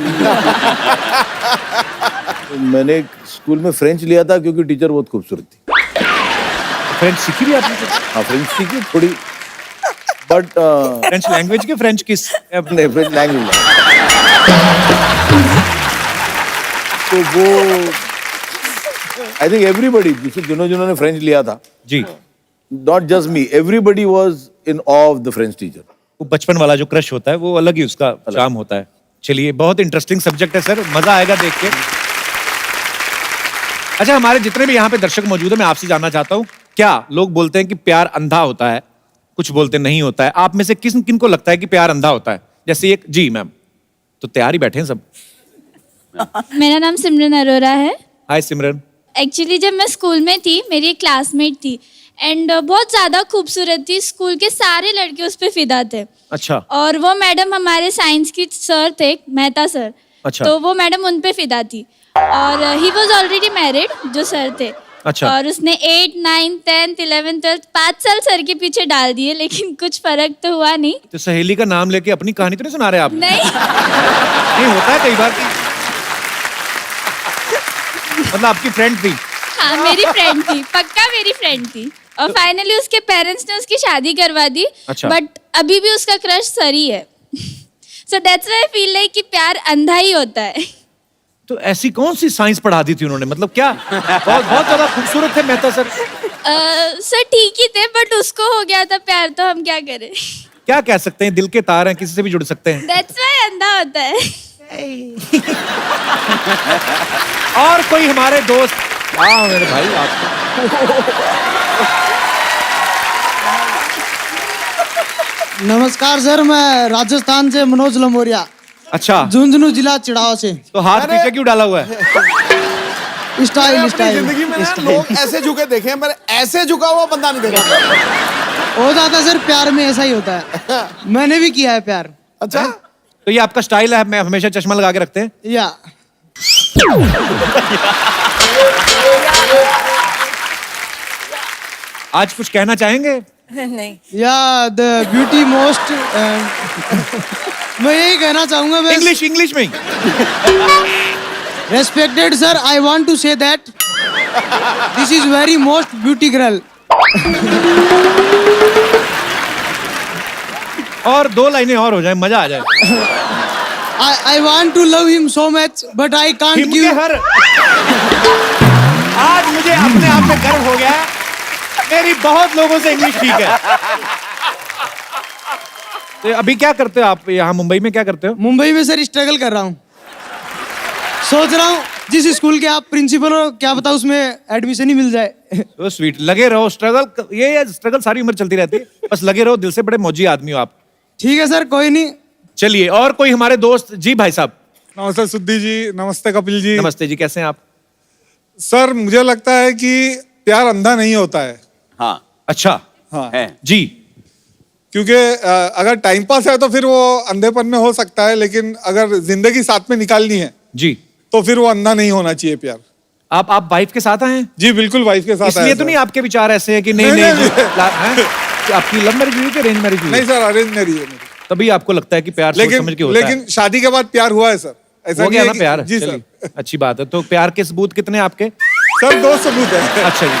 तो मैंने स्कूल में फ्रेंच लिया था क्योंकि टीचर बहुत खूबसूरत थी। फ्रेंच सीखी भी आपने? हाँ, फ्रेंच सीखी थोड़ी, बट फ्रेंच लैंग्वेज के फ्रेंच किस? नहीं, फ्रेंच लैंग्वेज। तो वो आई थिंक एवरीबडी, जिन्होंने फ्रेंच लिया था जी, not just me, everybody was in of the French teacher. वो बचपन वाला जो क्रश होता है वो अलग ही उसका चार्म होता है। चलिए, बहुत इंटरेस्टिंग सब्जेक्ट है सर, मजा आएगा देख के। अच्छा, हमारे जितने भी यहाँ पे दर्शक मौजूद है, मैं आपसे जानना चाहता हूँ, क्या लोग बोलते हैं कि प्यार अंधा होता है, कुछ बोलते नहीं होता है? आप में से किनको लगता है कि प्यार अंधा होता है? जैसे एक जी मैम, तो तैयार ही बैठे हैं सब। मेरा नाम सिमरन अरोरा है। हाय सिमरन। एक्चुअली जब मैं स्कूल में थी, मेरी एक क्लासमेट थी एंड बहुत ज़्यादा खूबसूरत थी, स्कूल के सारे लड़के उस पर फिदा थे। अच्छा। और वो मैडम हमारे साइंस की सर थे, मेहता सर। अच्छा। तो वो मैडम उन पे फिदा थी और ही वॉज ऑलरेडी मैरिड, जो सर थे। अच्छा। और उसने 8, 9, 10, 11, 12 5 साल सर के पीछे डाल दिए, लेकिन कुछ फर्क तो हुआ नहीं। तो सहेली का नाम लेके अपनी कहानी तो नहीं सुना रहे आप? नहीं। नहीं, होता है कई बार कि मतलब आपकी फ्रेंड थी? हाँ, मेरी फ्रेंड थी, पक्का मेरी फ्रेंड थी। और फाइनली उसके पेरेंट्स ने उसकी शादी करवा दी। अच्छा। बट अभी भी उसका क्रश सरी है। So that's why I feel like कि प्यार अंधा ही होता है। तो ऐसी कौन सी साइंस पढ़ा दी थी उन्होंने, मतलब क्या? बहुत बहुत ज्यादा खूबसूरत थे मेहता सर। सर ठीक ही थे, बट उसको हो गया था प्यार, तो हम क्या करें? क्या कह सकते हैं, दिल के तार हैं, किसी से भी जुड़ सकते हैं। दैट्स व्हाई अंधा होता है। और कोई हमारे दोस्त? हाँ मेरे भाई आपको। नमस्कार सर, मैं राजस्थान से मनोज लमोरिया। अच्छा। झुंझुनू जिला चिड़ाव से। तो हाथ पीछे क्यों डाला हुआ है? स्टाइल अपनी स्टाइल जिंदगी में ना लोग ऐसे झुके देखे हैं, मैंने ऐसे झुका हुआ बंदा नहीं देखा। हो जाता सर, प्यार में ऐसा ही होता है। मैंने भी किया है प्यार। अच्छा, तो ये आपका स्टाइल है, मैं हमेशा चश्मा लगा के रखते हैं? या आज कुछ कहना चाहेंगे? नहीं। या द ब्यूटी मोस्ट। मैं यही कहना चाहूंगा बस। इंग्लिश में। Respected sir, I want to say that this is very most beauty girl. और 2 लाइनें और हो जाए, मजा आ जाए। I want to love him so much, but I can't give. आज मुझे अपने आप पे गर्व हो गया है, मेरी बहुत लोगों से इंग्लिश ठीक है। तो अभी क्या करते हो आप यहाँ मुंबई में, क्या करते हो? मुंबई में सर स्ट्रगल कर रहा हूँ। सोच रहा हूँ जिस स्कूल के आप प्रिंसिपल हो, क्या पता उसमें एडमिशन ही मिल जाए। तो स्वीट, लगे रहो, स्ट्रगल ये स्ट्रगल सारी उम्र चलती रहती है, बस लगे रहो, दिल से बड़े मौजी आदमी हो आप। ठीक है सर, कोई नहीं। चलिए, और कोई हमारे दोस्त? जी भाई साहब। नमस्ते सुद्दी जी, नमस्ते कपिल जी। नमस्ते जी, कैसे हैं आप? सर मुझे लगता है कि प्यार अंधा नहीं होता है। हाँ। अच्छा। हाँ है जी। क्योंकि अगर टाइम पास है तो फिर वो अंधेपन में हो सकता है, लेकिन अगर जिंदगी साथ में निकालनी है जी, तो फिर वो अंधा नहीं होना चाहिए प्यार। आप वाइफ के साथ आए हैं? जी बिल्कुल, वाइफ के साथ। इसलिए तो नहीं आपके विचार ऐसे हैं कि नहीं नहीं, नहीं, आपकी लव मैरिज हुई कि अरेंज मैरिज हुई? नहीं सर, अरेंज मैरिज है मेरी। तभी आपको लगता है कि प्यार सोच समझ के होता है। लेकिन शादी के बाद प्यार हुआ है सर, ऐसा हो नहीं गया है ना कि- प्यार? जी सर। चलिए, अच्छी बात है। तो प्यार के सबूत कितने हैं आपके? सर 2 सबूत है। अच्छा जी।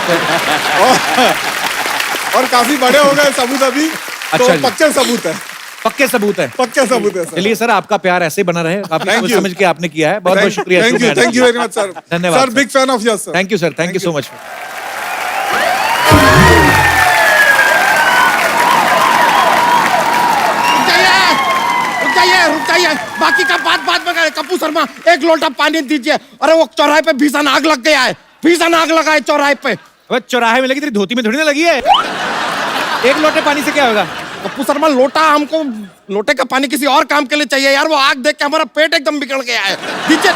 और काफी बड़े हो गए सबूत अभी। अच्छा तो जी। पक्के सबूत है। पक्के सबूत है? पक्के सबूत है सर। चलिए सर, आपका प्यार ऐसे बना रहे, काफी Thank सोच you. समझ के आपने किया है, बहुत बहुत शुक्रिया। Thank you very much sir. धन्यवाद sir, big fan of yours sir. Thank you sir, thank you so much. रुक जाइए, बाकी का बात में करें। कपूर शर्मा, एक लोटा पानी दीजिए। अरे वो चौराहे पे भीषण आग लग गया है, भीषण आग लगा है चौराहे पे। अबे चौराहे में लगी, तेरी धोती में थोड़ी ना लगी है। एक लोटे पानी से क्या होगा? कपूर शर्मा, लोटा हमको, लोटे का पानी किसी और काम के लिए चाहिए यार। वो आग देख के हमारा पेट एकदम बिगड़ गया है। दीजिए।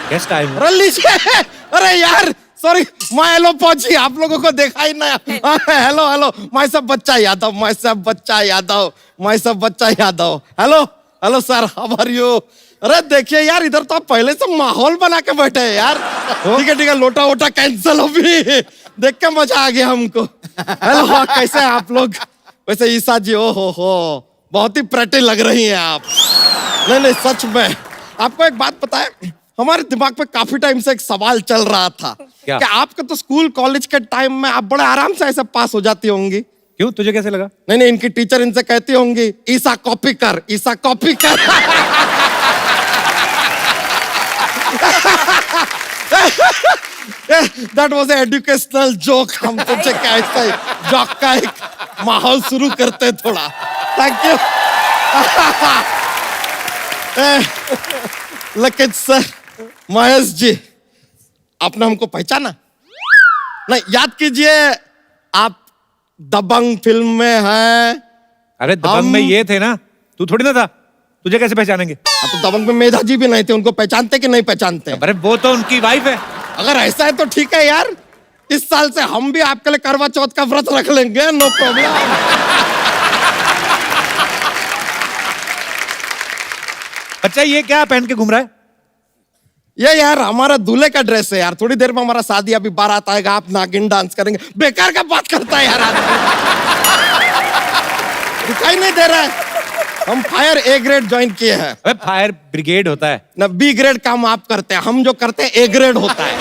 गेस्ट आए हुए। अरे लीजिए। अरे यार सॉरी, मैं हेलो पहुंची, आप लोगों को देखा ही ना। हेलो हेलो, मैं सब बच्चा यादव, मैं सब बच्चा यादव, मैं सब बच्चा Yadav. Hello hello sir, how are you? अरे देखिए यार, इधर तो आप पहले से माहौल बना के बैठे हैं यार। ठीक है, लोटा वोटा कैंसिल हो भी, देख के मजा आ गया हमको। हेलो, हाँ, कैसे हैं आप लोग? वैसे ईसा जी, ओ हो, बहुत ही प्रेटी लग रही हैं आप। नहीं सच में। आपको एक बात पता है, हमारे दिमाग पे काफी टाइम से एक सवाल चल रहा था क्या? कि आपके तो स्कूल कॉलेज के टाइम में आप बड़े आराम से ऐसे पास हो जाती होंगी। क्यों, तुझे कैसे लगा? नहीं, इनकी टीचर इनसे कहती होंगी, ईसा कॉपी कर, ईसा कॉपी कर। That was educational joke. हम सोचे कैसे जोक का एक माहौल शुरू करते थोड़ा। Thank you. लेकिन सर, महेश जी, आपने हमको पहचाना? नहीं, याद कीजिए, आप दबंग फिल्म में हैं। अरे दबंग में ये थे ना, तू थोड़ी ना था, तुझे कैसे पहचानेंगे? आप तो दबंग में मेधा जी भी नहीं थे, उनको पहचानते कि नहीं पहचानते? अरे वो तो उनकी वाइफ है। अगर ऐसा है तो ठीक है यार, इस साल से हम भी आपके लिए करवा चौथ का व्रत रख लेंगे, नो प्रॉब्लम। अच्छा, ये क्या पहन के घूम रहा है? ये यार हमारा दूल्हे का ड्रेस है यार। थोड़ी देर में हमारा शादी, अभी बारात आएगा, आप नागिन डांस करेंगे। बेकार का बात करता है यार आदमी। दिखाई नहीं दे रहा है? हम फायर ए ग्रेड ज्वाइन किए हैं। अबे फायर ब्रिगेड होता है ना, बी ग्रेड काम आप करते हैं, हम जो करते हैं ए ग्रेड होता है।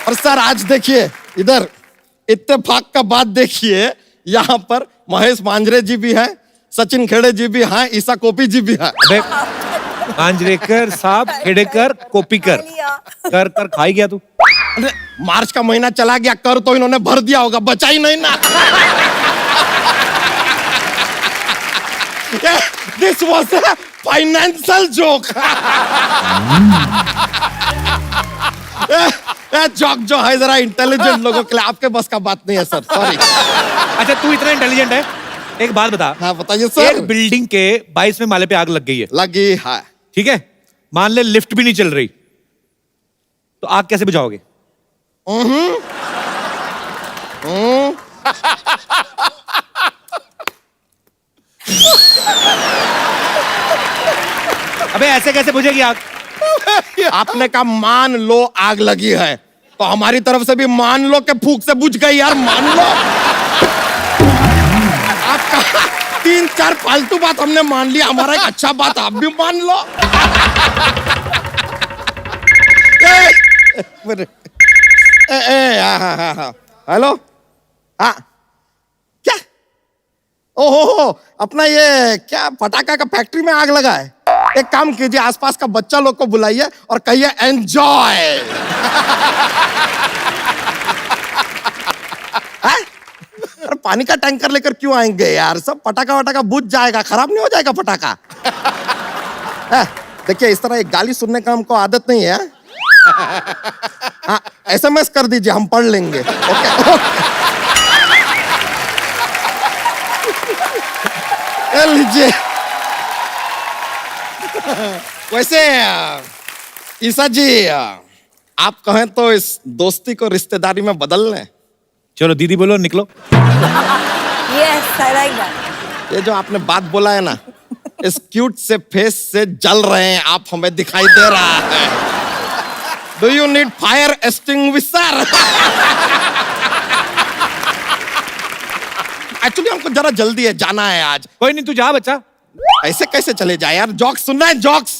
और सर आज देखिए इधर इत्तेफाक का बात देखिए, यहाँ पर महेश मांजरे जी भी हैं, सचिन खेड़े जी भी हैं, ईसा कोपी जी भी हैं। अबे मांजरेकर साहब, खेड़ेकर, कोपीकर, कर कर खाई गया तू। अरे मार्च का महीना चला गया, कर तो इन्होंने भर दिया होगा, बचा ही नहीं ना। This was a financial joke. Joke जो है जरा इंटेलिजेंट लोगों के लिए, आपके बस का बात नहीं है सर, सॉरी। अच्छा तू इतना इंटेलिजेंट है, एक बात बता। हाँ बताइए सर। एक बिल्डिंग के 22वें माले पे आग लग गई है। लगी है। ठीक है, मान ले लिफ्ट भी नहीं चल रही, तो आग कैसे बुझाओगे? अबे ऐसे कैसे बुझेगी आग? आपने कहा मान लो आग लगी है, तो हमारी तरफ से भी मान लो के फूंक से बुझ गई यार, मान लो। आपका 3-4 फालतू बात हमने मान लिया, हमारा एक अच्छा बात आप भी मान लो। हेलो, हाँ क्या? ओहो, अपना ये क्या पटाखा का फैक्ट्री में आग लगा है? एक काम कीजिए, आसपास का बच्चा लोग को बुलाइए और कहिए एंजॉय। अरे पानी का टैंकर लेकर क्यों आएंगे यार, सब पटाखा वटाखा बुझ जाएगा, खराब नहीं हो जाएगा पटाखा। देखिए इस तरह एक गाली सुनने का हमको आदत नहीं है। हाँ SMS कर दीजिए, हम पढ़ लेंगे। ओके लीजिए। वैसे ईसा जी, आप कहें तो इस दोस्ती को रिश्तेदारी में बदल लें। चलो दीदी बोलो, निकलो। Yes I like that. ये जो आपने बात बोला है ना, इस क्यूट से फेस से जल रहे हैं आप, हमें दिखाई दे रहा है। Do you need fire extinguisher? Actually हमको जरा जल्दी है, जाना है आज। कोई नहीं, तू जा बच्चा। ऐसे कैसे चले जाए यार, जॉक्स सुनना है, जॉक्स।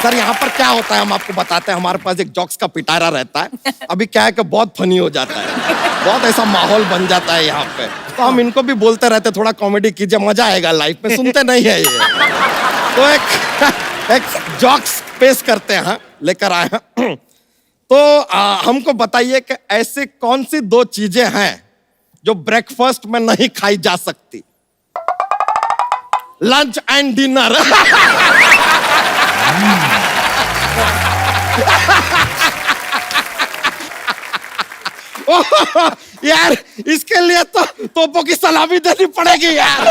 सर यहाँ पर क्या होता है हम आपको बताते हैं, हमारे पास एक जॉक्स का पिटारा रहता है। अभी क्या है कि बहुत फनी हो जाता है, बहुत ऐसा माहौल बन जाता है यहाँ पे, तो हम इनको भी बोलते रहते थोड़ा कॉमेडी कीजिए, मजा आएगा लाइफ में। सुनते नहीं है ये, तो एक जॉक्स पेश करते हैं, लेकर आए हैं। तो हमको बताइए कि ऐसी कौन सी 2 चीजें हैं जो ब्रेकफास्ट में नहीं खाई जा सकती? Lunch and dinner. यार इसके लिए तो तोपों की सलामी देनी पड़ेगी यार।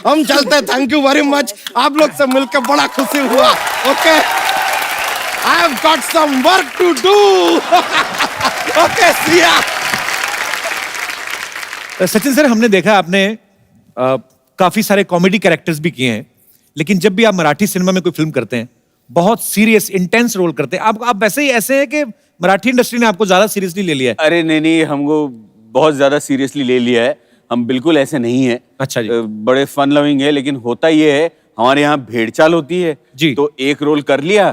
हम चलते हैं, थैंक यू वेरी मच, आप लोग से मिलकर बड़ा खुशी हुआ। Okay, I have got some work to do. Okay see ya. Sachin sir, हमने देखा आपने काफी सारे कॉमेडी कैरेक्टर्स भी किए हैं, लेकिन जब भी आप मराठी सिनेमा में कोई फिल्म करते हैं, बहुत सीरियस इंटेंस रोल करते हैं। आप वैसे ही ऐसे हैं कि मराठी इंडस्ट्री ने आपको ज्यादा सीरियसली ले लिया है? अरे नहीं, हमको बहुत ज्यादा सीरियसली ले लिया है, हम बिल्कुल ऐसे नहीं है। अच्छा जी। बड़े फन लविंग है, लेकिन होता ये है हमारे यहाँ भेड़चाल होती है जी, तो एक रोल कर लिया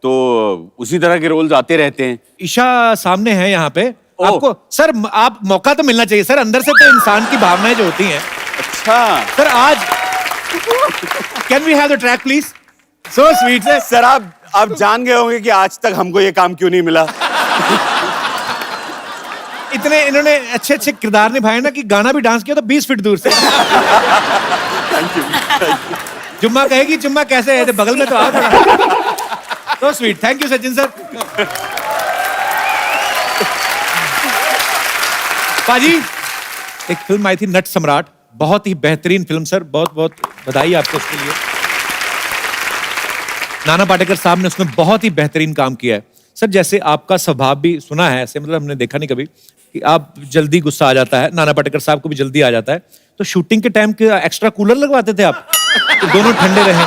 तो उसी तरह के रोल्स आते रहते हैं। ईशा सामने है यहाँ पे, आपको सर आप मौका तो मिलना चाहिए सर, अंदर से तो इंसान की भावनाएं जो होती हैं। अच्छा सर, आज can we have the track please? So sweet sir, आप जान गए होंगे कि आज तक हमको ये काम क्यों नहीं मिला। इतने इन्होंने अच्छे अच्छे किरदार निभाए ना कि गाना भी डांस किया तो 20 फीट दूर से। Thank you. जुम्मा कहेगी जुम्मा कैसे है, बगल में तो आओ थोड़ा। तो sweet, thank you Sachin sir. पाजी, एक फिल्म आई थी नट सम्राट, बहुत ही बेहतरीन फिल्म सर, बहुत बहुत बधाई आपको उसके लिए। नाना पाटेकर साहब ने उसमें बहुत ही बेहतरीन काम किया है सर। जैसे आपका स्वभाव भी सुना है ऐसे, मतलब हमने देखा नहीं कभी कि आप जल्दी गुस्सा आ जाता है, नाना पाटेकर साहब को भी जल्दी आ जाता है, तो शूटिंग के टाइम के एक्स्ट्रा कूलर लगवाते थे आप तो दोनों ठंडे रहे।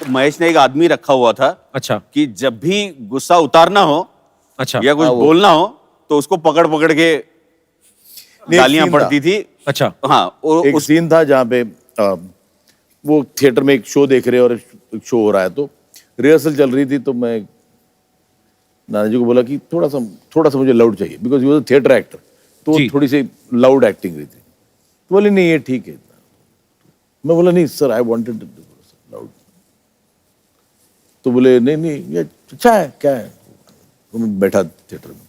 महेश ने एक आदमी रखा हुआ था, अच्छा, कि जब भी गुस्सा उतारना हो, अच्छा, या कुछ बोलना हो तो उसको पकड़ पकड़ के गालियां पड़ती थी। अच्छा, हाँ, एक सीन था जहाँ पे वो थिएटर में एक शो देख रहे हैं और एक शो हो रहा है, तो रिहर्सल चल रही थी, तो मैं नाना जी को बोला कि थोड़ा सा मुझे लाउड चाहिए, बिकॉज वो थिएटर एक्टर, तो थोड़ी सी लाउड एक्टिंग रही थी। तो बोले नहीं ये ठीक है। मैं बोला नहीं सर, आई वांटेड लाउड। तो बोले नहीं ये अच्छा है, क्या है। तो मैं बैठा थिएटर में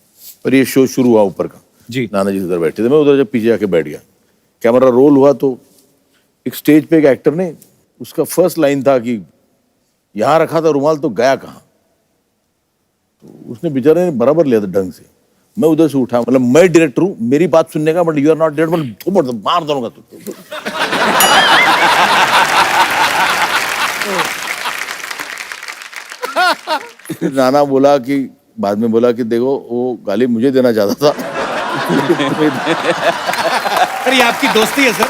और ये शो शुरू हुआ ऊपर का जी, नाना जी उधर बैठे थे, मैं उधर जब पीछे जाके बैठ गया, कैमरा रोल हुआ, तो एक स्टेज पे एक एक्टर ने, उसका फर्स्ट लाइन था कि यहां रखा था रुमाल तो गया कहां। तो उसने बेचारे ने बराबर लिया था ढंग से। मैं उधर से उठा, मतलब मैं डायरेक्टर हूं, मेरी बात सुनने का, but you are not director, मार दूंगा तू। नाना बोला कि बाद में बोला कि देखो वो गाली मुझे देना चाहता था। अरे ये आपकी दोस्ती है सर,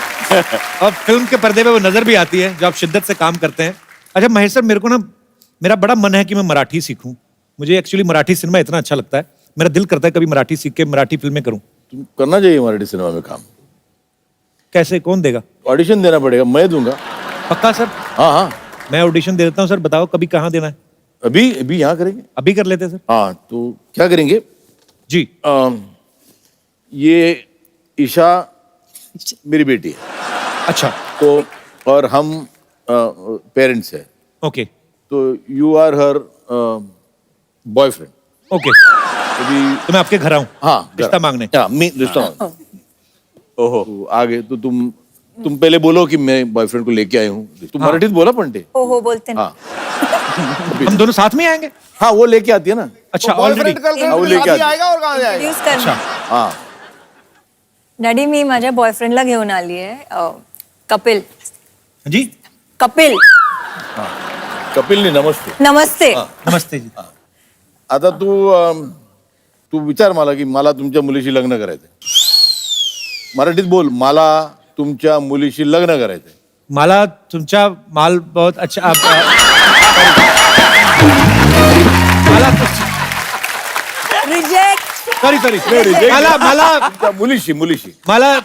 और फिल्म के पर्दे पे वो नजर भी आती है जो आप शिद्दत से काम करते हैं। अच्छा महेश सर, मेरा बड़ा मन है कि मैं मराठी सीखूं। मुझे एक्चुअली मराठी सिनेमा इतना अच्छा लगता है, मेरा दिल करता है कभी मराठी सीख के मराठी फिल्में करूं। तुम करना चाहिए मराठी सिनेमा में काम। कैसे, कौन देगा? ऑडिशन देना पड़ेगा, मैं दूंगा। पक्का सर? हाँ, मैं ऑडिशन दे देता हूँ सर। बताओ कभी कहाँ देना है? अभी यहाँ करेंगे। अभी कर लेते हैं सर। हाँ, तो क्या करेंगे जी? ये ईशा मेरी बेटी है। अच्छा। तो और हम पेरेंट्स है। ओके। तो you are her boyfriend. Okay. तो मैं आपके घर आऊं? हाँ, रिश्ता मांगने। रिश्ता मांगने। ओहो, तो आगे तो तुम पहले बोलो कि मैं बॉयफ्रेंड को लेके आई हूँ। तुम मराठीत बोला पंटे? ओहो बोलते हैं। हाँ। हम दोनों साथ में आएंगे? हाँ, वो लेके आती है ना। अच्छा, ऑलरेडी वो लेके आती आएगा और कहाँ से आएगा? Introduce करना। है। हाँ, डॅडी मी माझ्या बॉयफ्रेंडला घेऊन आली आहे, कपिल। जी? कपिल। कपिल नहीं, नमस्ते। नमस्ते। नमस्ते जी। आता तू विचार मला की मला तुमच्या मुलीशी लग्न करायचंय। मराठीत बोल, मला तुमच्या मुलीशी लग्न करायचंय। मला तुमचा माल बहुत अच्छा मला रिजेक्ट। सॉरी मला मुलीशी मला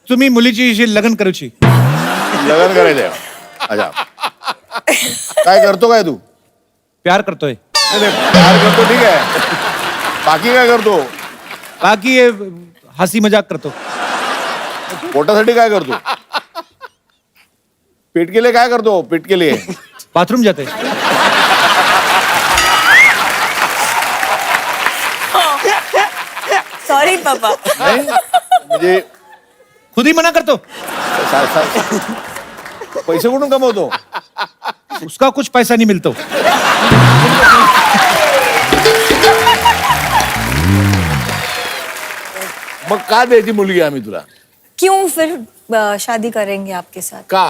तुम्ही मुलीची लग्न करूची। लग्न करायचंय। अच्छा, काय करतो काय तू? प्यार करतोय। प्यार करतो, ठीक आहे। बाकी काय करतो? बाकी ये हसी मजाक करतो। पोटासाठी काय करतो? पेट के लिए काय करतो? पेट के लिए बाथरूम जाते। सॉरी पापा। नहीं, मुझे खुद ही मना करतो। पैसे कुठून कमवतो? उसका कुछ पैसा नहीं मिलता। मग का द्यायची मुलगी आम्ही तुला? क्यों फिर शादी करेंगे आपके साथ? का?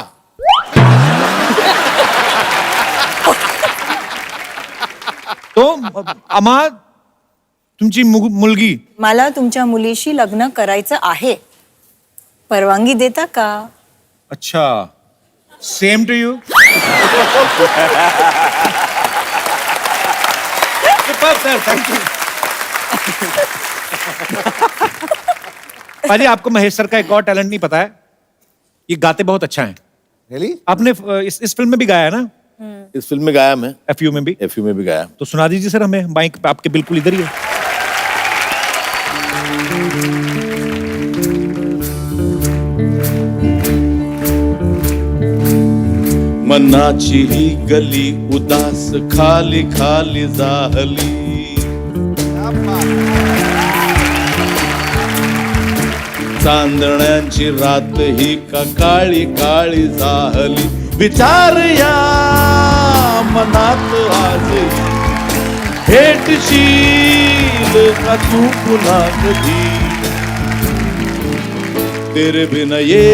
तो आम्हा तुमची मुलगी? मला तुमच्या मुलीशी लग्न करायचं आहे, परवानगी देता का? अच्छा, same to you. Sir, thank you. पाजी, आपको महेश सर का एक और टैलेंट नहीं पता है, ये गाते बहुत अच्छा है। Really? आपने इस फिल्म में भी गाया है ना? इस फिल्म में गाया मैं। एफयू में भी? एफयू में भी गाया। तो सुना दीजिए सर हमें, माइक पे आपके बिल्कुल इधर ही है। मनाची ही गली उदास खाली खाली जाहली, चांदण्यांची रात ही का काळी काळी जाहली, विचार या मनात आजही भेटशील का तू पुन्हा कधी, तेरे बिना ये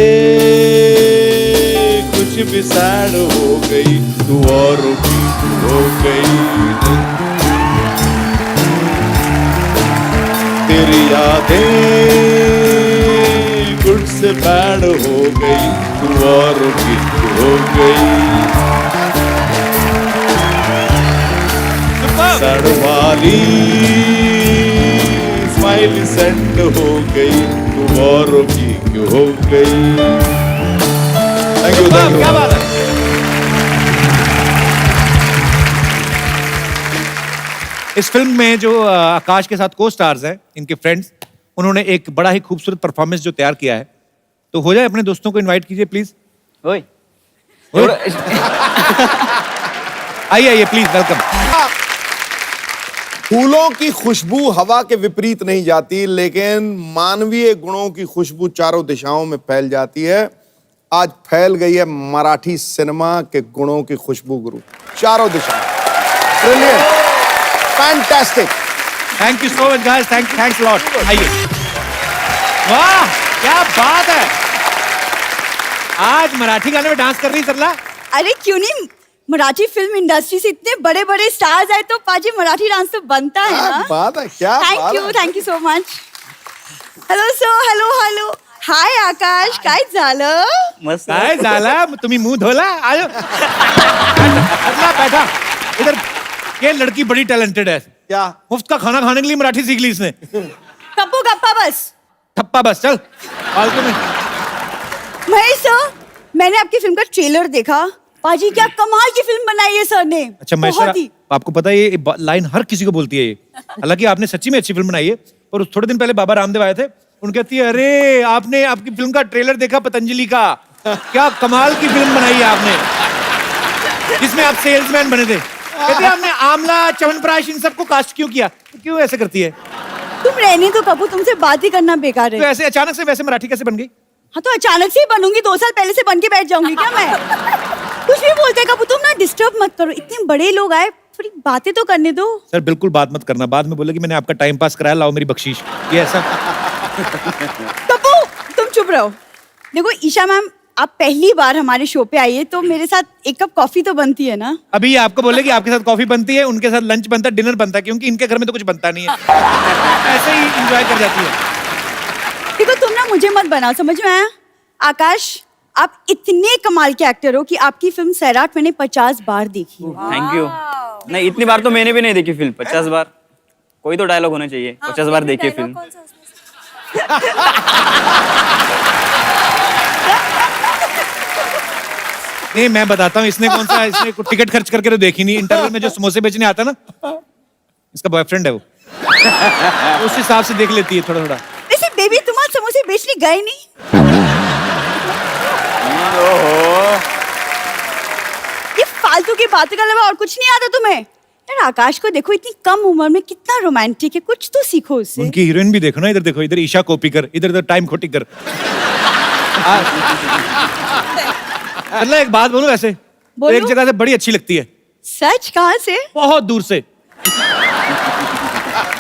कुछ भी सैड हो गई, तू और भी हो गई, तेरी यादें गुड से बैड हो गई, तू और भी हो गई, सैड वाली स्माइल सेंड हो गई, तू और भी हो गई, थैंक यू क्या बात है। इस फिल्म में जो आकाश के साथ को स्टार्स हैं, इनके फ्रेंड्स, उन्होंने एक बड़ा ही खूबसूरत परफॉर्मेंस जो तैयार किया है, तो हो जाए अपने दोस्तों को इनवाइट कीजिए प्लीज। ओए आइए आइए प्लीज, वेलकम। फूलों की खुशबू हवा के विपरीत नहीं जाती, लेकिन मानवीय गुणों की खुशबू चारों दिशाओं में फैल जाती है। आज फैल गई है मराठी सिनेमा के गुणों की खुशबू गुरु, चारों दिशाओं। Brilliant, fantastic. Thank you so much guys, thanks lot. आइए। वाह क्या बात है, आज मराठी गाने में डांस कर रही सरला। अरे क्यों नहीं, मराठी फिल्म इंडस्ट्री से इतने बड़े बड़े स्टार्स आए तो पाजी मराठी डांस तो बनता है ना। बात है, क्या thank you so much. Hello hi Akash, काय झालं? मस्त काय झालं, तुम्ही मुंह धोला। आयो बैठा इधर। ये लड़की बड़ी टैलेंटेड है। क्या मुफ्त का खाना खाने के लिए मराठी सीख ली इसने। कप्पू गप्पा बस, ठप्पा बस, चल फालतू में। महेश सर, मैंने आपकी फिल्म का ट्रेलर देखा। पाजी क्या कमाल की फिल्म बनाई है सर ने। अच्छा मैं बहुत ही। आपको पता है ये लाइन हर किसी को बोलती है ये। हालांकि आपने सच्ची में अच्छी फिल्म बनाई है, और थोड़े दिन पहले बाबा रामदेव आए थे, उनकी कहती है अरे आपने आपकी फिल्म का ट्रेलर देखा पतंजलि का, क्या कमाल की फिल्म बनाई है आपने, जिसमें आप सेल्समैन बने थे। कहती है आपने आमला च्यवनप्राश इन सबको कास्ट क्यों किया, तो क्यों ऐसे करती है? तुम रहने तो कपूर, तुमसे बात ही करना बेकार तो है। ऐसे अचानक से वैसे मराठी कैसे बन गई? हाँ तो अचानक से ही बनूंगी, 2 साल पहले से बन के बैठ जाऊंगी क्या मैं? कुछ भी बोलते कपूर, तुम ना डिस्टर्ब मत करो, इतने बड़े लोग आए, थोड़ी बातें तो करने दो। सर बिल्कुल बात मत करना, बाद में बोले कि मैंने आपका टाइम पास कराया, लाओ मेरी बख्शीश, ये ऐसा। कपूर तुम चुप रहो। देखो ईशा मैम, आप पहली बार हमारे शो पे आई है तो मेरे साथ एक कप कॉफी तो बनती है ना। अभी ये आपको बोले कि आपके साथ कॉफी बनती है, उनके साथ लंच बनता है, डिनर बनता है, क्योंकि इनके घर में तो कुछ बनता नहीं है। ऐसे ही एंजॉय कर जाती है। देखो तुम ना मुझे मत बनाओ, समझ में आया? आकाश, आप इतने कमाल के एक्टर हो कि आपकी फिल्म सैराट मैंने 50 बार देखी है। Thank you. नहीं इतनी बार तो मैंने भी नहीं देखी फिल्म, 50 बार। कोई तो डायलॉग होना चाहिए। 50 बार देखी फिल्म। नहीं मैं बताता हूँ, इसने कौन सा, इसने टिकट खर्च करके तो देखी नहीं। इंटरवल में जो समोसे बेचने आता ना, इसका बॉयफ्रेंड है वो। उस हिसाब से देख लेती है थोड़ा थोड़ा। वैसे बेबी, तुम आज समोसे बेचने गए नहीं? ये फालतू की बातें के अलावा और कुछ नहीं आता तुम्हें? यार आकाश को देखो, इतनी कम उम्र में कितना रोमांटिक है, कुछ तो सीखो उससे। उनकी हीरोइन भी देखो ना, इधर देखो, इधर ईशा कोपीकर, इधर टाइम खोटीकर। मतलब एक बात बोलूं, वैसे तो एक जगह से बड़ी अच्छी लगती है। सच? कहाँ से? बहुत दूर से।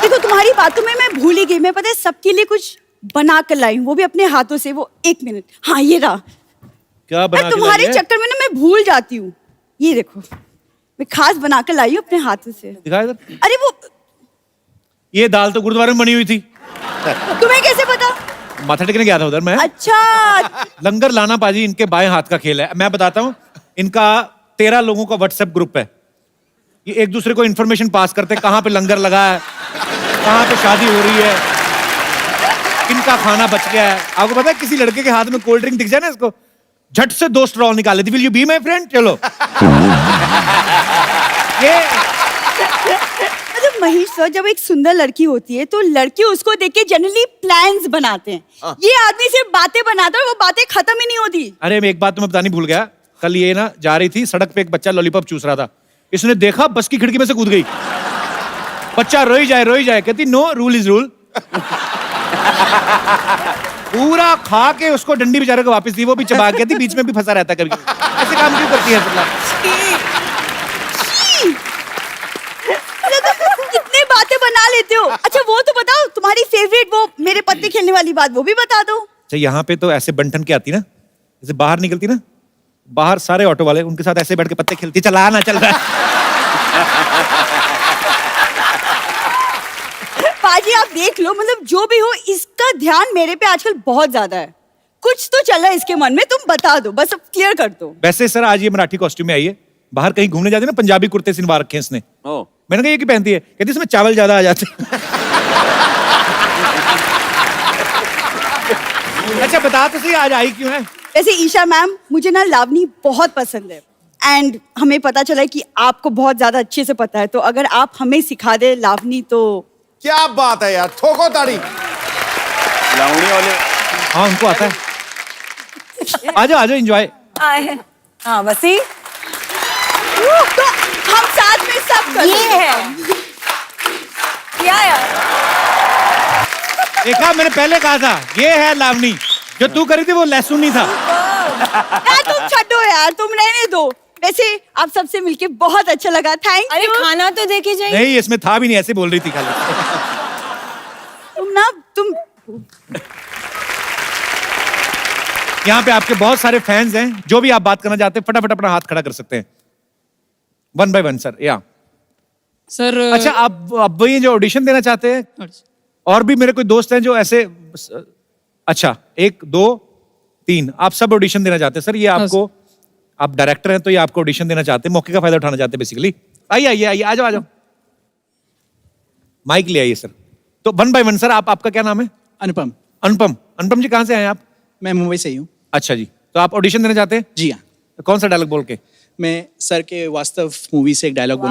देखो तुम्हारी बातों में मैं भूल ही गई, मैं पता है सबके लिए कुछ बना कर लाई हूँ, वो भी अपने हाथों से। वो 1 मिनट, हाँ ये रहा। क्या बना? तुम्हारे चक्कर में ना मैं भूल जाती हूँ। ये देखो, मैं खास बना कर लाई हूँ अपने हाथों से। दिखा इधर। अरे वो, ये दाल तो गुरुद्वारे में बनी हुई थी। तुम्हें कैसे पता? माथा टेकने गया था उधर मैं। अच्छा। लंगर लाना पाजी इनके बाएं हाथ का खेल है। मैं बताता हूँ, इनका 13 लोगों का व्हाट्सएप ग्रुप है। ये एक दूसरे को इन्फॉर्मेशन पास करते हैं, कहाँ पे लंगर लगा है, कहाँ पे शादी हो रही है, किनका खाना बच गया है। आपको पता है किसी लड़के के हाथ में कोल्ड ड्रिंक दिख जाए ना, इसको झट से 2 स्ट्रॉ निकाल लेती। Will you be my friend? चलो। ये महेश सर, जब एक सुंदर लड़की होती है तो लड़के उसको देख के जनरली प्लान्स बनाते हैं। ये आदमी सिर्फ बातें बनाता है, वो बातें खत्म ही नहीं होती। अरे मैं एक बात तुम्हें बतानी भूल गया। कल ये ना जा रही थी सड़क पे, एक बच्चा लॉलीपॉप चूस रहा था, इसने देखा, बस की खिड़की में से कूद गई। बच्चा रोई जाए, कहती नो, रूल इज रूल। पूरा खा के उसको डंडी बेचारे को वापस दी, वो भी चबा के थी, बीच में भी फंसा रहता कभी। ऐसे काम क्यों करती है फिलहाल? कितने बातें बना लेते हो। अच्छा वो तो बताओ, तुम्हारी फेवरेट वो मेरे पत्ते खेलने वाली बात, वो भी बता दो। अच्छा यहाँ पे तो ऐसे बंठन के आती ना, जैसे बाहर निकलती ना, बाहर सारे ऑटो वाले उनके साथ ऐसे बैठ के पत्ते खेलती, चला ना चल रहा है। पाजी आप देख लो, मतलब जो भी हो, इसका ध्यान मेरे पे आजकल बहुत ज्यादा है। कुछ तो चल रहा है इसके मन में, तुम बता दो, बस अब क्लियर कर दो। वैसे सर आज ये मराठी कॉस्ट्यूम में आई है, बाहर कहीं घूमने जाते ना, पंजाबी कुर्ते सिलवा रखे हैं इसने। मैंने कहा ये क्यों पहनती है? कहती इसमें चावल ज्यादा आ जाते। अच्छा बता तो सही, आज आई क्यों है? वैसे ईशा मैम, मुझे ना लावनी बहुत पसंद है एंड हमें पता चला है कि आपको बहुत ज्यादा अच्छे से पता है, तो अगर आप हमें सिखा दे लावनी तो। क्या बात है यार, ठोको ताड़ी। लावणी वाले हाँ उनको आता है। आ जाओ एंजॉय। हाँ वसी, तो हम साथ में सब कर ये है क्या यार। देखा, मैंने पहले कहा था ये है लावनी। जो तू करी थी वो लहसुन नहीं था। यार तुम छड्डो यार, तुम रहने दो। वैसे आप सबसे मिलके बहुत अच्छा लगा, थैंक यू। अरे खाना तो देखे जाइए। नहीं, इसमें था भी नहीं, ऐसे बोल रही थी खाली। तुम यहाँ पे आपके बहुत सारे फैंस हैं, जो भी आप बात करना चाहते हैं फटाफट अपना हाथ खड़ा कर सकते हैं। 1 by 1 सर। या सर अच्छा, आप ये जो ऑडिशन देना चाहते हैं, और भी मेरे कोई दोस्त हैं जो ऐसे, अच्छा 1 2 3 आप सब ऑडिशन देना चाहते हैं सर। ये आपको, आप डायरेक्टर हैं तो ये आपको ऑडिशन देना चाहते हैं, मौके का फायदा उठाना चाहते हैं बेसिकली। आइए आ जाओ। माइक ले आइए सर। तो 1 by 1 सर, आपका क्या नाम है? अनुपम जी, कहाँ से आए आप? मैं मुंबई से ही हूँ। अच्छा जी, तो आप ऑडिशन देना चाहते हैं? जी हाँ। कौन सा डायलॉग बोल के? मैं सर के वास्तव मूवी से एक डायलॉग